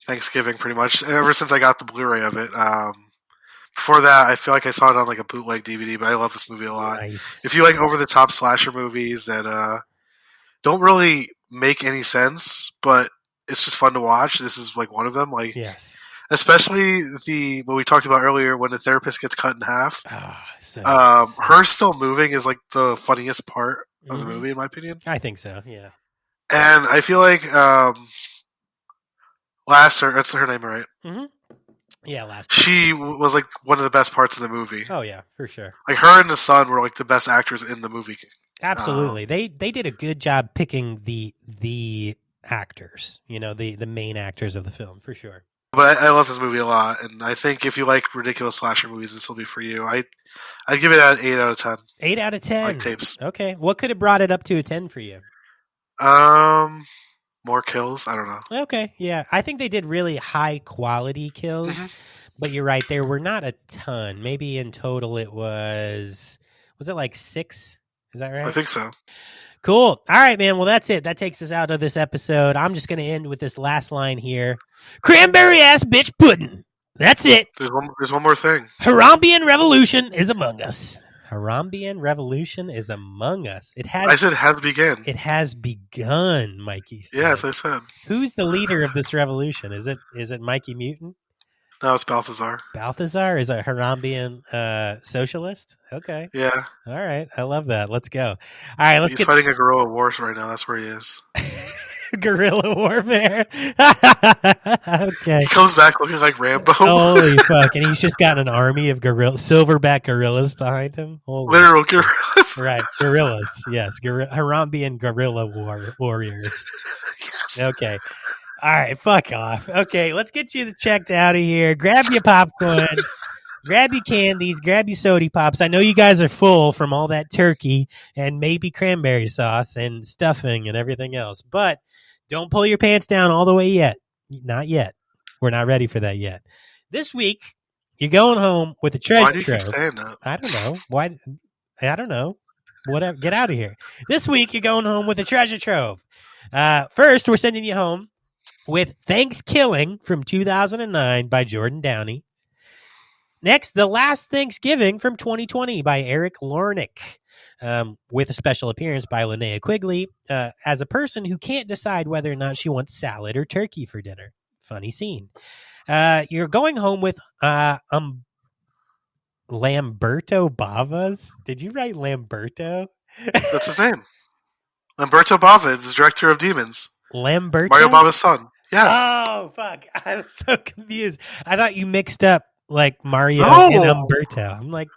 Thanksgiving pretty much, ever since I got the Blu-ray of it. Before that, I feel like I saw it on like a bootleg DVD, but I love this movie a lot. Nice. If you like over-the-top slasher movies that don't really make any sense, but it's just fun to watch, this is like one of them. Like, yes. Especially what we talked about earlier, when the therapist gets cut in half. Her still moving is like the funniest part of the movie, in my opinion. I think so, yeah. And I feel like Lasser, that's her name, right? Mm-hmm. Yeah, Lasser. She was like one of the best parts of the movie. Oh yeah, for sure. Like her and the son were like the best actors in the movie. Absolutely, they did a good job picking the actors. You know, the main actors of the film, for sure. But I love this movie a lot, and I think if you like ridiculous slasher movies, this will be for you. I'd give it an 8 out of 10. 8 out of 10. Like tapes. Okay, what could have brought it up to a 10 for you? More kills. I don't know. Okay, yeah, I think they did really high quality kills, but you're right, there were not a ton. Maybe in total it was it like 6? Is that right? I think so. Cool. All right, man. Well, that's it. That takes us out of this episode. I'm just going to end with this last line here. Cranberry ass bitch pudding. That's it. There's one more thing. Harambean Revolution is among us. Harambean Revolution is among us. I said has begun. It has begun, Mikey said. Yes, I said. Who's the leader of this revolution? Is it Mikey Mutant? No, it's Balthazar. Balthazar is a Harambean socialist? Okay. Yeah. All right. I love that. Let's go. All right, He's fighting a guerrilla war right now. That's where he is. Guerrilla warfare. Okay. He comes back looking like Rambo. Holy fuck. And he's just got an army of silverback gorillas behind him. Holy. Literal gorillas. Right. Gorillas. Yes. Harambean guerrilla warriors. Yes. Okay. All right. Fuck off. Okay. Let's get you checked out of here. Grab your popcorn. Grab your candies. Grab your soda pops. I know you guys are full from all that turkey and maybe cranberry sauce and stuffing and everything else. But don't pull your pants down all the way yet. Not yet. We're not ready for that yet. This week, you're going home with a treasure trove. Why do you keep saying that? I don't know. Why? I don't know. Whatever. Get out of here. This week, you're going home with a treasure trove. First, we're sending you home with Thanksgiving from 2009 by Jordan Downey. Next, The Last Thanksgiving from 2020 by Eric Lornick, with a special appearance by Linnea Quigley as a person who can't decide whether or not she wants salad or turkey for dinner. Funny scene. You're going home with Lamberto Bavas. Did you write Lamberto? That's his name. Lamberto Bava is the director of Demons. Lamberto? Mario Bava's son. Yes. Oh, fuck. I was so confused. I thought you mixed up like Mario No. and Umberto. I'm like,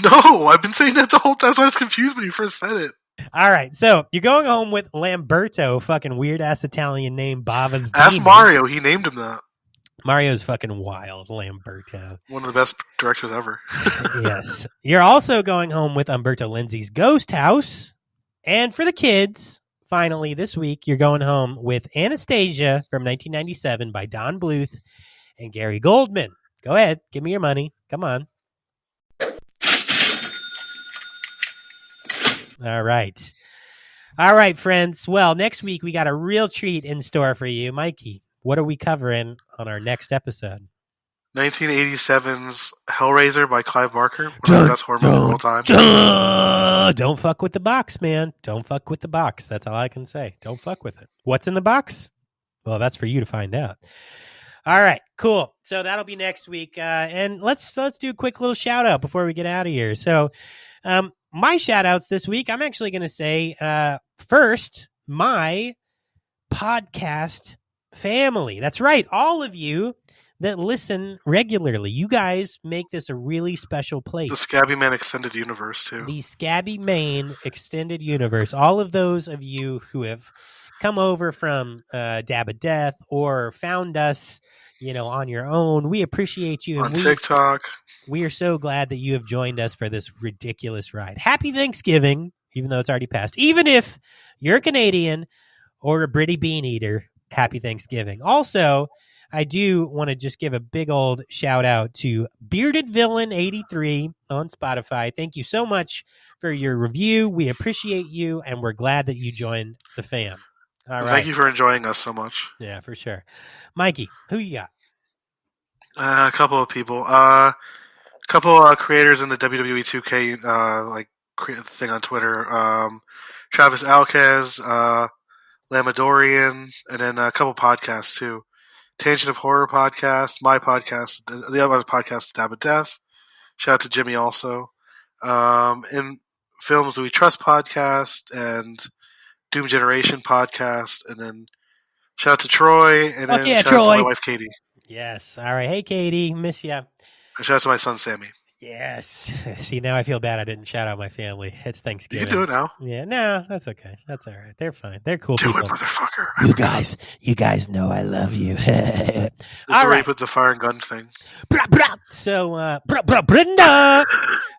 no, I've been saying that the whole time, so I was confused when you first said it. All right, so you're going home with Lamberto, fucking weird-ass Italian name, Bava's Ask Demon. Mario, he named him that. Mario's fucking wild, Lamberto. One of the best directors ever. Yes. You're also going home with Umberto Lenzi's Ghost House. And for the kids, finally, this week, you're going home with Anastasia from 1997 by Don Bluth and Gary Goldman. Go ahead, give me your money. Come on. All right. All right, friends. Well, next week we got a real treat in store for you. Mikey, what are we covering on our next episode? 1987's Hellraiser by Clive Barker. One of the best horror movies of all time. Don't fuck with the box, man. Don't fuck with the box. That's all I can say. Don't fuck with it. What's in the box? Well, that's for you to find out. All right, cool. So that'll be next week. And let's do a quick little shout out before we get out of here. So, my shout outs this week, I'm actually going to say, first, my podcast family. That's right. All of you that listen regularly. You guys make this a really special place. The Scabby Man Extended Universe, too. The Scabby Man Extended Universe. All of those of you who have come over from Dab of Death or found us, on your own, we appreciate you. On TikTok. We are so glad that you have joined us for this ridiculous ride. Happy Thanksgiving, even though it's already passed. Even if you're a Canadian or a Britty Bean Eater, happy Thanksgiving. Also, I do want to just give a big old shout out to Bearded Villain 83 on Spotify. Thank you so much for your review. We appreciate you, and we're glad that you joined the fam. All right. Thank you for enjoying us so much. Yeah, for sure. Mikey, who you got? A couple of people. Couple creators in the WWE 2K thing on Twitter. Travis Alquez, Lamadorian, and then a couple podcasts too. Tangent of Horror podcast, my podcast, the other podcast, Dab of Death. Shout out to Jimmy also. In Films We Trust podcast and Doom Generation podcast, and then shout out to Troy, and then shout out to my wife Katie. Yes. All right. Hey, Katie. Miss ya. And shout out to my son Sammy. Yes. See, now I feel bad I didn't shout out my family. It's Thanksgiving. You can do it now. Yeah, no, that's okay. That's all right. They're fine. They're cool do people. Do it, motherfucker. You guys know I love you. This is where you put the fire and gun thing. So, Brenda.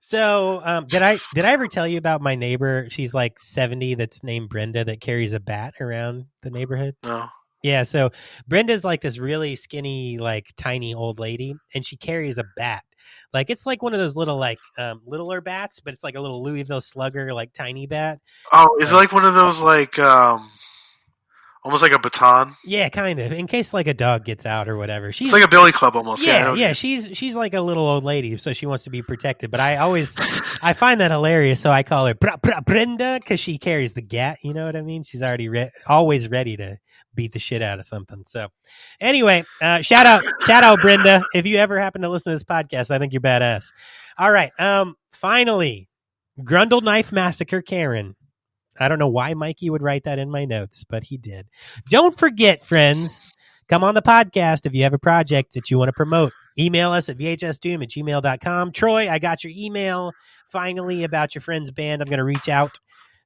So, did I ever tell you about my neighbor? She's like 70 that's named Brenda that carries a bat around the neighborhood. No. Yeah, so Brenda's like this really skinny, like tiny old lady, and she carries a bat. Like it's like one of those little littler bats, but it's like a little Louisville Slugger, like tiny bat. Oh, is it like one of those almost like a baton? Yeah, kind of. In case like a dog gets out or whatever. It's like a billy club almost. Yeah. She's like a little old lady, so she wants to be protected. But I find that hilarious, so I call her Brenda because she carries the gat. You know what I mean? She's already always ready to beat the shit out of something. So anyway, shout out Brenda. If you ever happen to listen to this podcast, I think you're badass. All right. Finally, Grundle Knife Massacre Karen. I don't know why Mikey would write that in my notes, but he did. Don't forget, friends, come on the podcast if you have a project that you want to promote. Email us at vhsdoom@gmail.com. Troy, I got your email finally about your friend's band. I'm going to reach out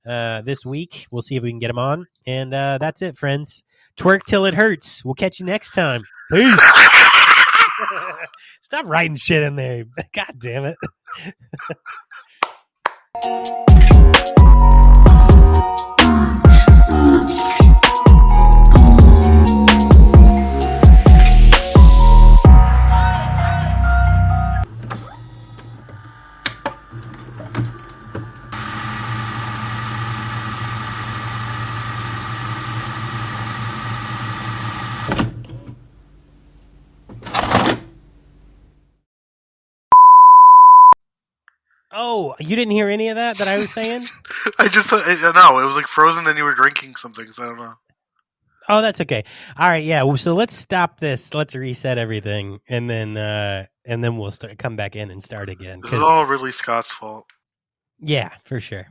this week. We'll see if we can get them on. And that's it, friends. Twerk till it hurts. We'll catch you next time. Peace. Stop writing shit in there. God damn it. Oh, you didn't hear any of that I was saying? I just no, it was like frozen and you were drinking something, so I don't know. Oh, that's okay. All right, yeah. So let's stop this. Let's reset everything, and then we'll come back in and start again. This is all really Scott's fault. Yeah, for sure.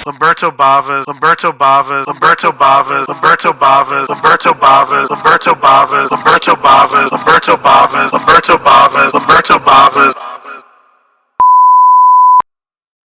Umberto Bavas, Umberto Bavas, Umberto Bavas, Umberto Bavas, Umberto Bavas, Umberto Bavas, Umberto Bavas, Umberto Bavas, Umberto Bavas, Umberto Bavas,